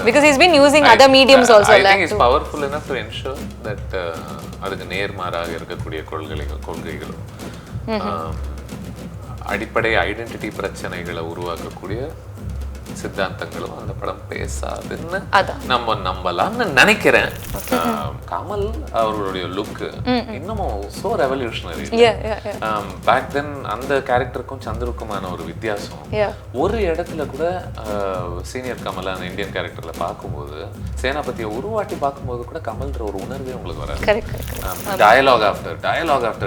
because he's been using other mediums also. I think he's powerful enough to ensure that அதுக்கு நேர்மாறாக இருக்கக்கூடிய கொள்கைகளும் அடிப்படை ஐடென்டிட்டி பிரச்சனைகளை உருவாக்கக்கூடிய சித்தாந்தங்களும் அந்த படம் பேசாதுன்னு நம்ம நம்பலாம்னு நினைக்கிறேன். கமல் அவர்களுடைய லுக் இன்னமும் சோ ரெவல்யூஷனரி. பேக் தென் அந்த கேரக்டருக்கும் சந்திருக்குமான ஒரு வித்தியாசம் ஒரு இடத்துல கூட சீனியர் கமல் அந்த இந்தியன் கேரக்டர்ல பார்க்கும்போது சேனாபதியை ஒரு வாட்டி பார்க்கும்போது கூட கமல்ன்ற ஒரு உணர்வே உங்களுக்கு வராது. டயலாக் ஆஃப்டர்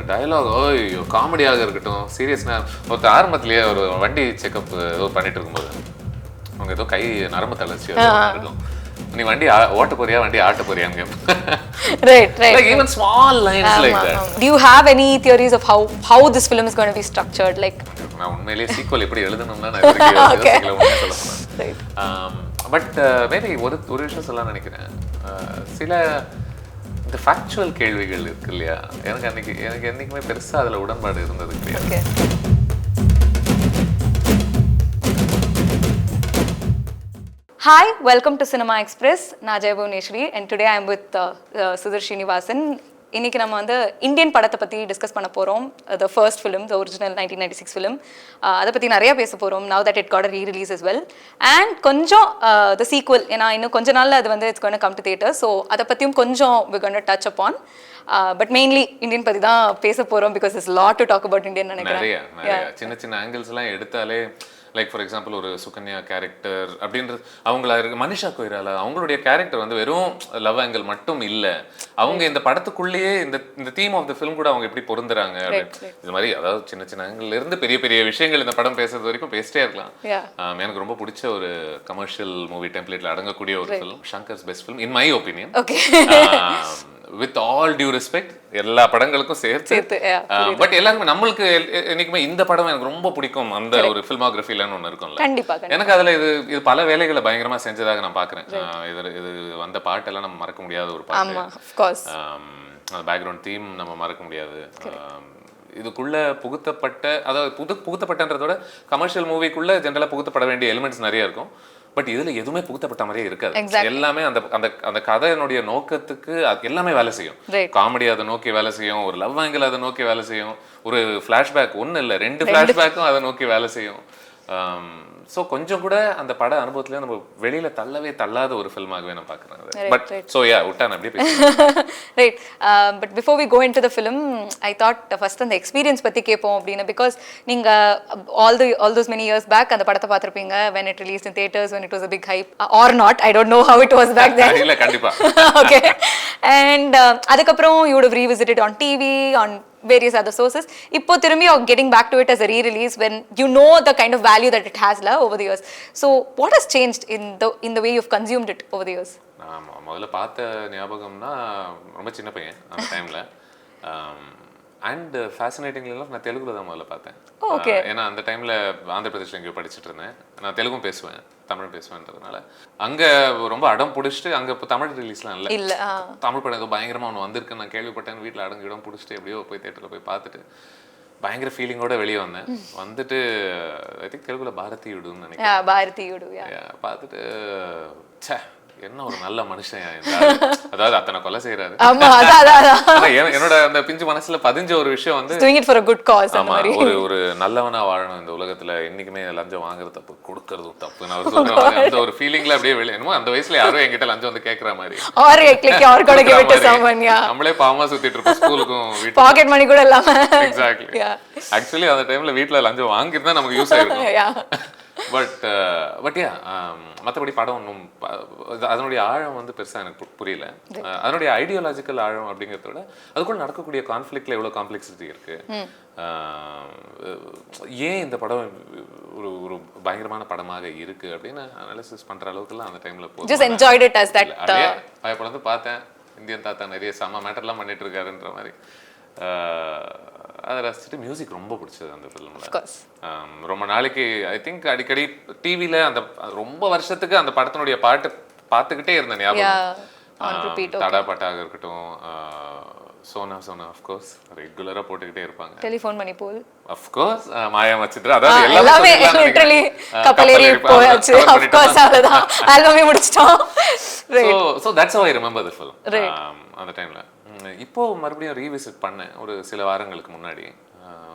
டயலாக் ஓய்யோ காமெடியாக இருக்கட்டும் சீரியஸ்னா ஒருத்தர் ஆரம்பத்திலேயே ஒரு வண்டி செக்அப் ஏதோ பண்ணிட்டு இருக்கும்போது அவங்க ஏதோ கை நரம்பு தளர்ச்சி இருக்கும், நீ வண்டி ஓட்ட போறியா வண்டி ஆட்ட போறியாங்க. Right. Like even small lines like that. Do you have any theories of how this film is going to be structured? Like நான் உண்மையிலேயே சீக்வல் எப்படி எழுதணும்னா நான் யோசிக்கல உண்மையை சொல்லணும். பட் மேபி ஒரு விஷயம் சொல்ல நினைக்கிறேன். சில இந்த ஃபேக்சுவல் கேள்விகள் இருக்கு இல்லையா, எனக்கு என்னைக்குமே பெருசா அதுல உடன்பாடு இருந்தது கிடையாது. Hi, welcome to Cinema Express. நான் Jayabhuvaneshwari and today I am with Sudhir Srinivasan. இன்னைக்கு நம்ம வந்து இந்தியன் படத்தை பற்றி டிஸ்கஸ் பண்ண போகிறோம். The first film, the original 1996 film. அதை பற்றி நிறையா பேச போகிறோம். Now that it got a re-release as well. And கொஞ்சம் the sequel, ஏன்னா இன்னும் கொஞ்ச நாளில் அது வந்து it's going to come to theatre. So அதை பற்றியும் கொஞ்சம் we're going to touch upon. But mainly Indian பற்றி தான் பேச போகிறோம் because there's a lot to talk about Indian நினைக்கிறேன். நிறைய சின்ன ஆங்கிள்ஸ்லாம் எடுத்தாலே லைக் ஃபார் எக்ஸாம்பிள் ஒரு சுகன்யா கேரக்டர் அப்படின்றது அவங்களா இருக்கு, மனிஷா கொய்ராலா அவங்களுடைய கேரக்டர் வந்து வெறும் லவ் ஆங்கிள் மட்டும் இல்லை, அவங்க இந்த படத்துக்குள்ளேயே இந்த தீம் ஆஃப் த ஃபிலிம் கூட அவங்க எப்படி பொருந்துறாங்க இது மாதிரி, அதாவது சின்ன ஆங்கிள் இருந்து பெரிய விஷயங்கள் இந்த படம் பேசுறது வரைக்கும் பேசிட்டே இருக்கலாம். எனக்கு ரொம்ப பிடிச்ச ஒரு கமர்ஷியல் மூவி டெம்ப்ளேட்ல அடங்கக்கூடிய ஒரு film, Shankar's best film in my opinion. With all due respect எல்லா படங்களுக்கும் சேர்த்து, பட் எல்லாருமே நம்மளுக்கு என்னைக்குமே இந்த படம் எனக்கு ரொம்ப பிடிக்கும் அந்த ஒரு ஃபில்மோகிராஃபிலன்னு ஒன்று இருக்கும்ல, எனக்கு அதுல இது பல வேலைகளை பயங்கரமா செஞ்சதாக நான் பாக்குறேன். இது வந்த பாட்டெல்லாம் நம்ம மறக்க முடியாத ஒரு பாட்டு, பேக்ரவுண்ட் தீம் நம்ம மறக்க முடியாது. இதுக்குள்ள புகுத்தப்பட்ட, அதாவது புகுத்தப்பட்டன்றதோட கமர்ஷியல் மூவிக்குள்ள ஜென்ரலா புகுத்தப்பட வேண்டிய எலிமெண்ட்ஸ் நிறைய இருக்கும். பட் இதுல எதுவுமே புகுத்தப்பட்ட மாதிரியே இருக்காது. எல்லாமே அந்த கதையினுடைய நோக்கத்துக்கு எல்லாமே வேலை செய்யும். காமெடி அதை நோக்கி வேலை செய்யும், ஒரு லவ் ஆங்கிள் அதை நோக்கி வேலை செய்யும், ஒரு ஃபிளாஷ்பேக் ஒன்னு இல்ல 2 ஃபிளாஷ்பேக்கும் அதை நோக்கி வேலை செய்யும். ஸோ கொஞ்சம் கூட அந்த பட அனுபவத்துல நம்ம வெளியில தள்ளாத ஒரு ஃபில்மாகவே நான் பார்க்குறேன். பட் ஸோ விட்டான் அப்படியே பேசுறேன். Right, but before we go into the film I thought first அந்த எக்ஸ்பீரியன்ஸ் பத்தி கேட்போம் அப்படின்னு. பிகாஸ் நீங்க all those many years back அந்த படத்தை பார்த்திருப்பீங்க when it released in theaters, when it was a big hype or not, I don't know how it was back then. இல்ல கண்டிப்பா. Okay, and அதுக்கப்புறம் you would have revisited on TV, on various other sources. இப்போ திரும்பி you're getting back to it as a re-release when you know the kind of value that it has over the years. So what has changed in the way you've consumed it over the years? நான் முதல்ல பார்த்த ஞாபகம்னா ரொம்ப சின்ன பையன் அந்த டைம்ல, and ஃபேசினேட்டிங்லி நான் தெலுங்குல தான் முதல்ல பார்த்தேன். ஏன்னா அந்த டைம்ல ஆந்திர பிரதேஷ்ல எங்கேயோ படிச்சுட்டு இருந்தேன், நான் தெலுங்கும் பேசுவேன் தமிழ் பேசுவேன்றதுனால அங்க ரொம்ப அடம் பிடிச்சிட்டு, அங்க இப்போ தமிழ் ரிலீஸ்லாம் இல்லை, தமிழ் படம் ஏதோ பயங்கரமா ஒன்று வந்திருக்கு நான் கேள்விப்பட்டேன், வீட்டில் அடங்கு இடம் பிடிச்சிட்டு எப்படியோ போய் தேட்டரில் போய் பார்த்துட்டு பயங்கர ஃபீலிங்கோட வெளியே வந்தேன். வந்துட்டு ஐ திங்க் தெலுங்குல பாரதியுடுன்னு நினைக்கிறேன், பார்த்துட்டு என்ன ஒரு நல்ல மனுஷன், அதாவது அத்தனை கொலை செய்யறாரு. என்னோட அந்த பிஞ்சு மனசுல பதிஞ்ச ஒரு விஷயம் வந்து ஒரு நல்லவனா வாழணும் இந்த உலகத்துல, என்னைக்குமே லஞ்சம் வாங்குறது தப்பு, கொடுக்கறதும் தப்பு. நான் சொல்றேன் அந்த ஒரு ஃபீலிங்ல அப்படியே வெளியே, என்னமோ அந்த வயசுல யாரும் என்கிட்ட லஞ்சம் வந்து கேட்கற மாதிரி, நம்மளே பாவமா சுத்திட்டு இருப்போம் ஸ்கூலுக்கும் பாக்கெட் மணி கூட இல்லாம. எக்ஸாக்ட்லி, ஆக்சுவலி அந்த டைம்ல வீட்டுல லஞ்சம் வாங்கிட்டு தான் நமக்கு யூஸ் ஆயிருக்கும். பட் மற்றபடி படம் ஒன்றும் அதனுடைய ஆழம் வந்து பெருசாக எனக்கு புரியல. அதனுடைய ஐடியாலஜிக்கல் ஆழம் அப்படிங்கிறத விட அதுக்குள்ள நடக்கக்கூடிய கான்ஃப்ளிக்ட்ல எவ்வளோ காம்ப்ளெக்சிட்டி இருக்கு, ஏன் இந்த படம் ஒரு பயங்கரமான படமாக இருக்கு அப்படின்னு அனாலிசிஸ் பண்ற அளவுக்குலாம் அந்த டைம்ல பயப்படந்து பார்த்தேன். இந்தியன் தாத்தா நிறைய செம மேட்டர்லாம் பண்ணிட்டு இருக்காருன்ற மாதிரி அதை ரசிச்சுட்டு மியூசிக் ரொம்ப பிடிச்சது அந்த ஃபிலிம்ல. ரொம்ப நாளைக்கு ஐ திங்க் அடிக்கடி டிவியில அந்த ரொம்ப வருஷத்துக்கு அந்த படத்தினுடைய பாட்டு பார்த்துக்கிட்டே இருந்த ஞாபகம். தடா பாட்டாக இருக்கட்டும், சோனா ஆஃப் கோர்ஸ் ரெகுலரா போட்டுக்கிட்டே இருப்பாங்க. டெலிஃபோன் பண்ணி போல் ஆஃப் கோர்ஸ் மாயா மச்சித்ரா, அதாவது எல்லாமே லிட்டரலி கப்பலேறி போயாச்சு. ஆஃப் கோர்ஸ் அவ்வளவுதான், ஆல்பமே முடிச்சிட்டோம். So that's how I remember the film அந்த டைம்ல. இப்போ மறுபடியும் ரீவிசிட் பண்ணேன் ஒரு சில வாரங்களுக்கு முன்னாடி,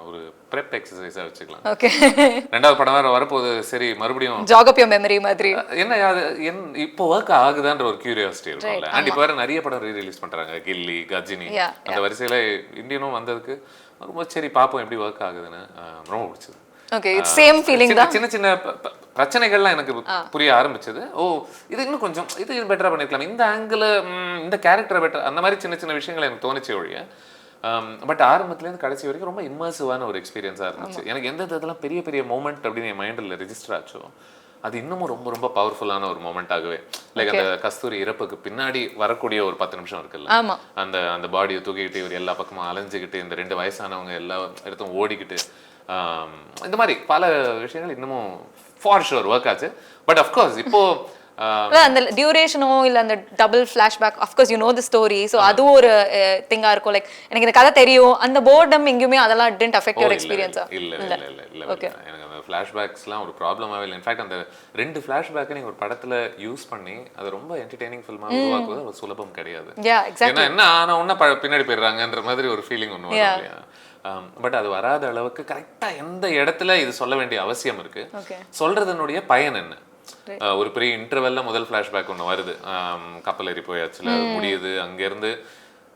ஒரு ப்ரெப் எக்ஸசைஸா வச்சுக்கலாம். ஓகே, ரெண்டாவது படம் வேற வரப்போகுது, சரி மறுபடியும் ஜாக் அப் யுவர் மெமரி மாதிரி என்ன அது இப்போ ஒர்க் ஆகுதான்ற ஒரு கியூரியாசிட்டி இருக்கும்ல. அண்ட் இப்போ வேற நிறைய படம் ரீரிலீஸ் பண்றாங்க, கில்லி, கஜினி, அந்த வரிசையில இந்தியனும் வந்ததுக்கு ரொம்ப சரி பார்ப்போம் எப்படி ஒர்க் ஆகுதுன்னு. ரொம்ப பிடிச்சது. ஓகே, இட்ஸ் சேம் ஃபீலிங் தான். சின்ன சின்ன பிரச்சனைகள்லாம் எனக்கு புரிய ஆரம்பிச்சது. ஓ இது இன்னும் கொஞ்சம் இது பெட்டரா பண்ணிருக்கலாம், இந்த ஆங்கிள், இந்த கேரக்டர் பெட்டர், அந்த மாதிரி சின்ன சின்ன விஷயங்கள் எனக்கு தோணுச்சு ஒழிய. பட் ஆரம்பத்துலேருந்து கடைசி வரைக்கும் ரொம்ப இம்மர்சிவான ஒரு எக்ஸ்பீரியன்ஸாக இருந்துச்சு. எனக்கு எந்த இதெல்லாம் பெரிய பெரிய மூமெண்ட் அப்படின்னு என் மைண்டில் ரெஜிஸ்டர் ஆச்சோ அது இன்னமும் ரொம்ப ரொம்ப பவர்ஃபுல்லான ஒரு மூமெண்ட்டாகவே. லைக் அந்த கஸ்தூரி இறப்புக்கு பின்னாடி வரக்கூடிய ஒரு 10 நிமிஷம் இருக்குல்ல, அந்த அந்த பாடியை தூக்கிக்கிட்டு இவர் எல்லா பக்கமும் அலைஞ்சிக்கிட்டு, இந்த 2 வயசானவங்க எல்லா இடத்தும் ஓடிக்கிட்டு, இந்த மாதிரி பல விஷயங்கள் இன்னமும் ஃபார் ஷுர் ஒர்க் ஆச்சு. பட் அஃப்கோர்ஸ் இப்போ அந்த டியூரேஷனோ இல்ல அந்த double flashback, of course you know the story, so அது ஒரு திங்கா இருக்கும். லைக் எனக்கு இந்த கதை தெரியும், அந்த போர்டம் எங்கேயுமே அதெல்லாம் டிடன்ட் அஃபெக்ட் யுவர் எக்ஸ்பீரியன்ஸா? இல்ல ஓகே, எனக்கு அந்த ஃபிளாஷ்பேக்ஸ்லாம் ஒரு ப்ராப்ளமாவே இல்லை. இன்ஃபேக்ட் அந்த 2 ஃபிளாஷ்பேக்கை நீங்கள் ஒரு படத்துல யூஸ் பண்ணி அது ரொம்ப என்டர்டெய்னிங் ஃபில்மாக உருவாக்குவது ஒரு சுலபம் கிடையாது. ஏன்னா என்ன ஆனா ஒன்னா பின்னாடி போயிடுறாங்கன்ற மாதிரி ஒரு ஃபீலிங் ஒன்று வரும் இல்லையா? பட் அது வராத அளவுக்கு கரெக்டா எந்த இடத்துல இது சொல்ல வேண்டிய அவசியம் இருக்கு, சொல்றதனுடைய பயன் என்ன. ஒரு பெரிய இன்டர்வெல்ல முதல் ஃபிளாஷ்பேக் ஒன்று வருது, கப்பல் ஏறி போயாச்சுல முடியுது அங்கிருந்து.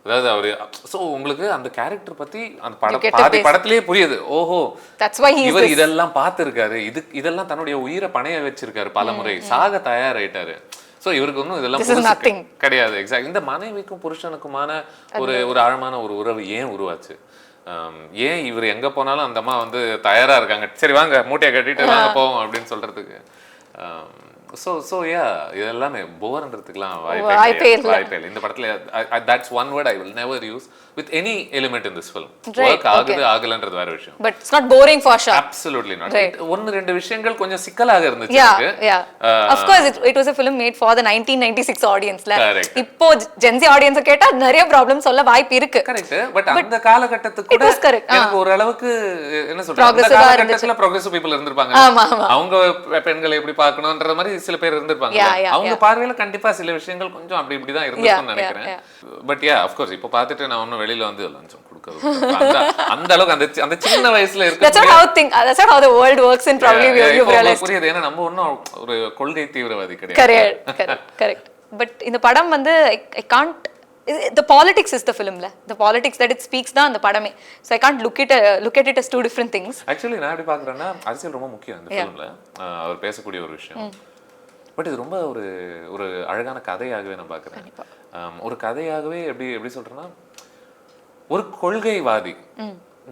அதாவது அவரு சோ உங்களுக்கு அந்த கேரக்டர் பத்தி அந்த பாதி படத்திலேயே புரியுது. ஓஹோ, இவர் இதெல்லாம் பார்த்திருக்காரு, இதெல்லாம் தன்னுடைய உயிரை பணைய வச்சிருக்காரு, பல முறை சாக தயாராயிட்டாரு. சோ இவருக்கு ஒன்றும் இதெல்லாம் கிடையாது. எக்ஸாக்ட் இந்த மனைவிக்கும் புருஷனுக்குமான ஒரு ஆழமான ஒரு உறவு ஏன் உருவாச்சு, ஏன் இவர் எங்க போனாலும் அந்த அம்மா வந்து தயாரா இருக்காங்க, சரி வாங்க மூட்டையை கட்டிட்டு வாங்க போவோம் அப்படின்னு சொல்றதுக்கு. So yeah, இதெல்லாமே போர்ன்றதுக்குலாம் வாய்ப்பே இல்லை இந்த படத்துல. That's one word I will never use with any element in this film. Work ஆகுது ஆகலன்றது வேற விஷயம். But it's not boring for sure. Absolutely not. ஒன்னு ரெண்டு விஷயங்கள் கொஞ்சம் சிக்கலாக இருந்துச்சு. Yeah. Of course it was a film made for the 1996 audience. இப்போ Gen Z audience கேட்டா நிறைய ப்ராப்ளம் சொல்ல வாய்ப்பு இருக்கு. கரெக்ட். பட் அந்த காலகட்டத்துக்கு கூட எனக்கு ஒரு அளவுக்கு என்ன சொல்றது, அந்த காலகட்டத்துல progressive people இருந்திருப்பாங்க. அவங்க பெண்களை எப்படி பார்க்கணும்ன்ற மாதிரி சில பேர் இருந்திருப்பாங்க. அவங்க பார்வையில கண்டிப்பா சில விஷயங்கள் கொஞ்சம் அப்படி இப்படி தான் இருந்திருக்கும்னு நினைக்கிறேன். பட் யா ஆஃப் கோர்ஸ் இப்போ பார்த்துட்டு நான் ஒன்னும் வெளியில வந்து லஞ்சம் கொடுக்கிறது அந்த அளவுக்கு அந்த சின்ன வயசுல இருக்கு. That's how the world works in probably you realize. புரியுது, ஏன்னா நம்ம ஒன்னும் ஒரு கொள்கை தீவிரவாதி கிடையாது. Correct. பட் இந்த படம் வந்து I can't, the politics is the film la, the politics that it speaks தான் அந்த படமே. So I can't look at it as two different things. Actually நான் எப்படி பார்க்கறேன்னா அரசியல் ரொம்ப முக்கியம் இந்த ஃபிலிம்ல, அவர் பேசக்கூடிய ஒரு விஷயம். பட் இது ரொம்ப ஒரு அழகான கதையாகவே நான் பார்க்குறேன். ஒரு கதையாகவே எப்படி சொல்றேன்னா, ஒரு கொள்கைவாதி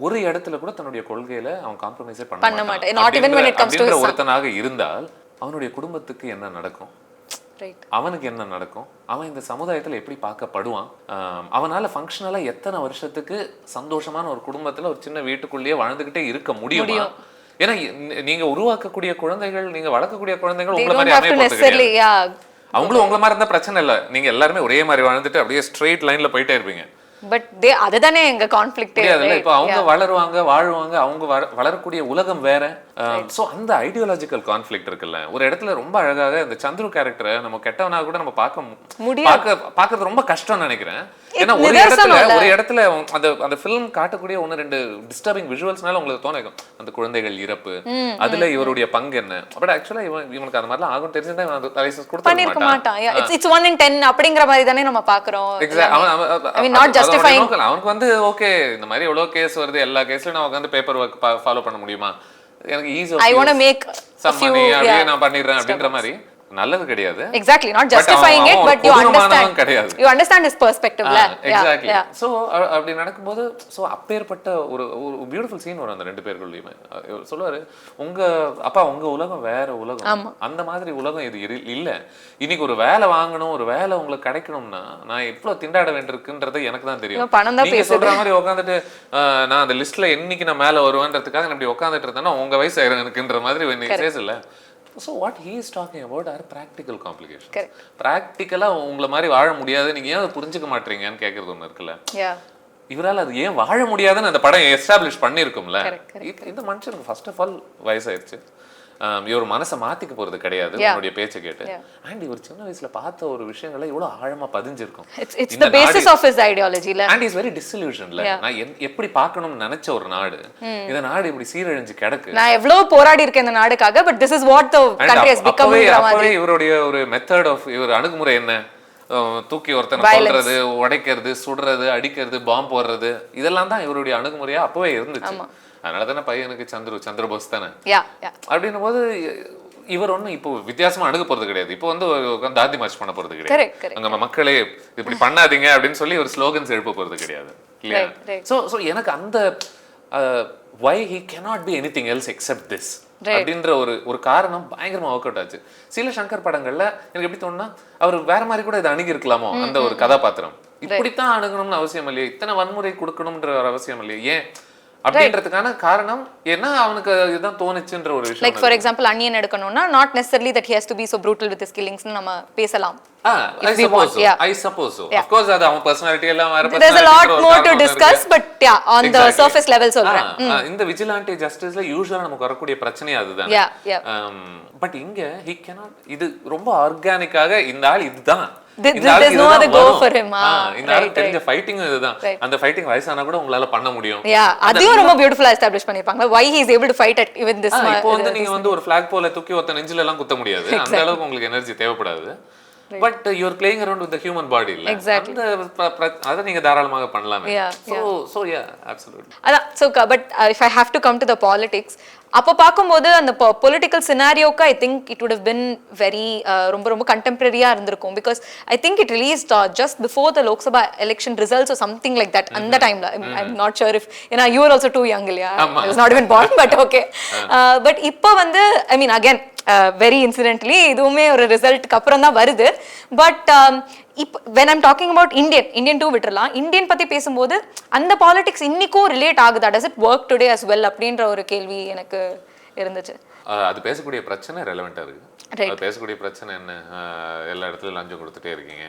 ஒரு இடத்துல கூட தன்னுடைய கொள்கையில அவன் காம்ப்ரமைஸே பண்ண மாட்டான். Not even when it comes to ஒருத்தனாக இருந்தால் அவனுடைய குடும்பத்துக்கு என்ன நடக்கும், அவனுக்கு என்ன நடக்கும், அவன் இந்த சமுதாயத்துல எப்படி பார்க்கப்படுவான், அவனால ஃபங்க்ஷனலா எத்தனை வருஷத்துக்கு சந்தோஷமான ஒரு குடும்பத்துல ஒரு சின்ன வீட்டுக்குள்ளேயே வாழ்ந்துகிட்டே இருக்க முடியுமா? ஏன்னா நீங்க உருவாக்கக்கூடிய குழந்தைகள், நீங்க வளர்க்கக்கூடிய குழந்தைகள் உங்களை மாதிரி அமைப்பு, அவங்களும் உங்களை மாதிரி இருந்தா பிரச்சனை இல்லை, நீங்க எல்லாருமே ஒரே மாதிரி வாழ்ந்துட்டு அப்படியே ஸ்ட்ரெயிட் லைன்ல போயிட்டே இருப்பீங்க. பட் அதுதானே எங்க கான்ஃப்ளிக்ட். இப்போ அவங்க வளருவாங்க, வாழ்வாங்க, அவங்க வளரக்கூடிய உலகம் வேற. சோ அந்த ஐடியாலஜிக்கல் கான்ஃப்ளிக்ட் இருக்குல்ல, ஒரு இடத்துல ரொம்ப அழகாக இந்த சந்துரு கேரக்டரை நம்ம கெட்டவனா கூட நம்ம பார்க்கறது ரொம்ப கஷ்டம்னு நினைக்கிறேன். ஏன்னா ஒரு இடத்துல அந்த ஃபிலிம் காட்டக்கூடிய ஒன்னு ரெண்டு டிஸ்டர்பிங் விஷுவல்ஸ்னால உங்களுக்கு தோணும் அந்த குழந்தைகள் இறப்பு, அதுல இவருடைய பங்கு என்ன. பட் ஆக்சுவலா இவனுக்கு அந்த மாதிரிலாம் ஆகும் தெரிஞ்சிருந்தா இவன் லைசன்ஸ் கொடுத்திருக்க மாட்டான். It's 1 in 10 அப்படிங்கிற மாதிரி தானே நம்ம பார்க்கறோம். அவனுக்கு வந்து ஓகே இந்த மாதிரி எவ்வளவு கேஸ் வருது, எல்லா கேஸ்லயும் நான் உட்காந்து பேப்பர் ஒர்க் ஃபாலோ பண்ண முடியுமா, எனக்கு easy I want to make some money அப்படியே நான் பண்ணிடுறேன் அப்படின்ற மாதிரி நல்லது கிடையாது. Exactly, not justifying it, but you understand his perspective la. Exactly. So அப்படி நடக்கும்போது சோ அப்பேற்பட்ட ஒரு பியூட்டிஃபுல் சீன் வரும் அந்த ரெண்டு பேருக்குள்ளேயுமே. சொல்லுவாரு, உங்க அப்பா உங்க உலகம் வேற உலகம், அந்த மாதிரி உலகம் இது இல்ல. இன்னைக்கு ஒரு வேலை வாங்கணும், ஒரு வேலை உங்களுக்கு கிடைக்கணும்னா நான் எவ்வளவு திண்டாட வேண்டியிருக்குன்றது எனக்கு தான் தெரியும். நீங்க சொல்ற மாதிரி உட்காந்துட்டு நான் அந்த லிஸ்ட்ல என்னைக்கு நான் மேல வருவேன்றதுக்காக நான் இப்படி உட்காந்துட்டு இருந்தேன்னா உங்க வயசு ஆயிரம் எனக்குன்ற மாதிரி பேசல. So what he is talking about are practical complications. Practically உங்களை மாதிரி வாழ முடியாது, நீங்க ஏன் புரிஞ்சுக்க மாட்டீங்கன்னு கேட்கறது ஒன்று இருக்குல்ல. இவரால் அது ஏன் வாழ முடியாதுன்னு அந்த படம் எஸ்டாப்ளிஷ் பண்ணியிருக்கும்ல. இந்த மனுஷனுக்கு ஃபர்ஸ்ட் ஆஃப் ஆல் வயசாயிருச்சு, இவர் மனசை மாத்திக்க போறது கிடையாது உன்னுடைய பேச்சை கேட்டு. அண்ட் இவர் சின்ன வயசுல பார்த்த ஒரு விஷயங்களை இவ்வளவு ஆழமா பதிஞ்சிருக்கும். It's the basis of his ideology. And he's very disillusioned. நான் எப்படி பார்க்கணும்னு நினைச்ச ஒரு நாடு, இந்த நாடு இப்படி சீரழிஞ்சு கிடக்கு. நான் எவ்வளவு போராடி இருக்கேன் இந்த நாடுக்காக, but this is what the country has become. அப்பவே இவருடைய ஒரு மெத்தட் ஆஃப் இவர் அணுகுமுறை என்ன, தூக்கி ஒருத்தனை கொல்றது, உடைக்கிறது, சுடுறது, அடிக்கிறது, பாம்பு போடுறது, இதெல்லாம் தான் இவருடைய அணுகுமுறையா அப்பவே இருந்துச்சு. அதனால தானே பையனுக்கு சந்திரபோஸ் தானே. அப்படின்னும் போது இவர் ஒன்றும் இப்போ வித்தியாசமா அணுக போறது கிடையாது. இப்போ வந்து தாதி மார்ச் பண்ண போறது கிடையாது. அங்க மக்களே இப்படி பண்ணாதீங்க அப்படின்னு சொல்லி ஒரு ஸ்லோகன்ஸ் எழுப்ப போறது கிடையாது இல்லையா. ஸோ எனக்கு அந்த why he cannot be anything else except this அப்படின்ற ஒரு காரணம் பயங்கரமா ஒர்க் அவுட் ஆச்சு. சில சங்கர் படங்கள்ல எனக்கு எப்படி தோணுனா அவர் வேற மாதிரி கூட இதை அணுகி இருக்கலாமோ. அந்த ஒரு கதாபாத்திரம் இப்படித்தான் அணுகணும்னு அவசியம் இல்லையே, இத்தனை வன்முறை கொடுக்கணும்ன்ற ஒரு அவசியம் இல்லையே, ஏன் அப்படின்றதுக்கான காரணம் ஏன்னா அவனுக்கு இதுதான் தோணுச்சுன்ற ஒரு விஷயம். லைக் ஃபார் எக்ஸாம்பிள் அன்னியன் எடுக்கணும்னா not necessarily that he has to be so brutal with his killings னு நம்ம பேசலாம். I suppose so. Of course அது அவன் personality எல்லாம் வேற personality. There's a lot more to discuss, but yeah, on the surface level சொல்றேன். இந்த vigilante justiceல யூசுவலா நமக்கு வரக்கூடிய பிரச்சனை அதுதான். பட் இங்க he cannot, இது ரொம்ப ஆர்கானிக்காக இந்த ஆள் இதுதான். There's no other go for him. இந்த ஆள் தெரிஞ்ச ஃபைட்டிங் இதுதான். அந்த ஃபைட்டிங் வயசானா கூட உங்களால பண்ண முடியும். அதையும் ரொம்ப பியூட்டிஃபுல்லா எஸ்டாப்லிஷ் பண்ணிருப்பாங்க. Why he is able to fight at even this much. இப்போ வந்து நீங்க வந்து ஒரு ஃபிளாக் போல தூக்கி ஒருத்த நெஞ்சில எல்லாம் குத்த முடியாது. அந்த அளவுக்கு உங்களுக்கு எனர்ஜி தேவைப்படாது. But you are playing around with the human body இல்ல. அத நீங்க தாராளமாக பண்ணலாமே. So yeah, absolutely. So but if I have to come to the politics, அப்ப பாக்கும்போது அந்த பொலிட்டிக்கல் சினாரியோக்கு I think it would have been very ரொம்ப ரொம்ப கண்டெம்பரரியா இருந்திருக்கும். Because I think it released just before the Lok Sabha election results or something like that. அந்த டைம்ல I am not sure if, ஏன்னா you are also too young இல்லையா, I was not even born, but okay. But இப்போ வந்து I mean again very incidentally இதுவுமே ஒரு ரிசல்ட்டுக்கு அப்புறம் தான் வருது. பட் இப்போ when I'm talking about Indian two விட்டுறலாம், இந்தியன் பத்தி பேசும்போது அந்த பாலிடிக்ஸ் இன்னிக்கும் ரிலேட் ஆகுதா, does it work today as well அப்படின்ற ஒரு கேள்வி எனக்கு இருந்துச்சு. அது பேசக்கூடிய பிரச்சனை ரெலவெண்டா இருக்கு. அது பேசக்கூடிய பிரச்சனை என்ன, எல்லா இடத்துலயும் லஞ்சம் கொடுத்துட்டே இருக்கீங்க,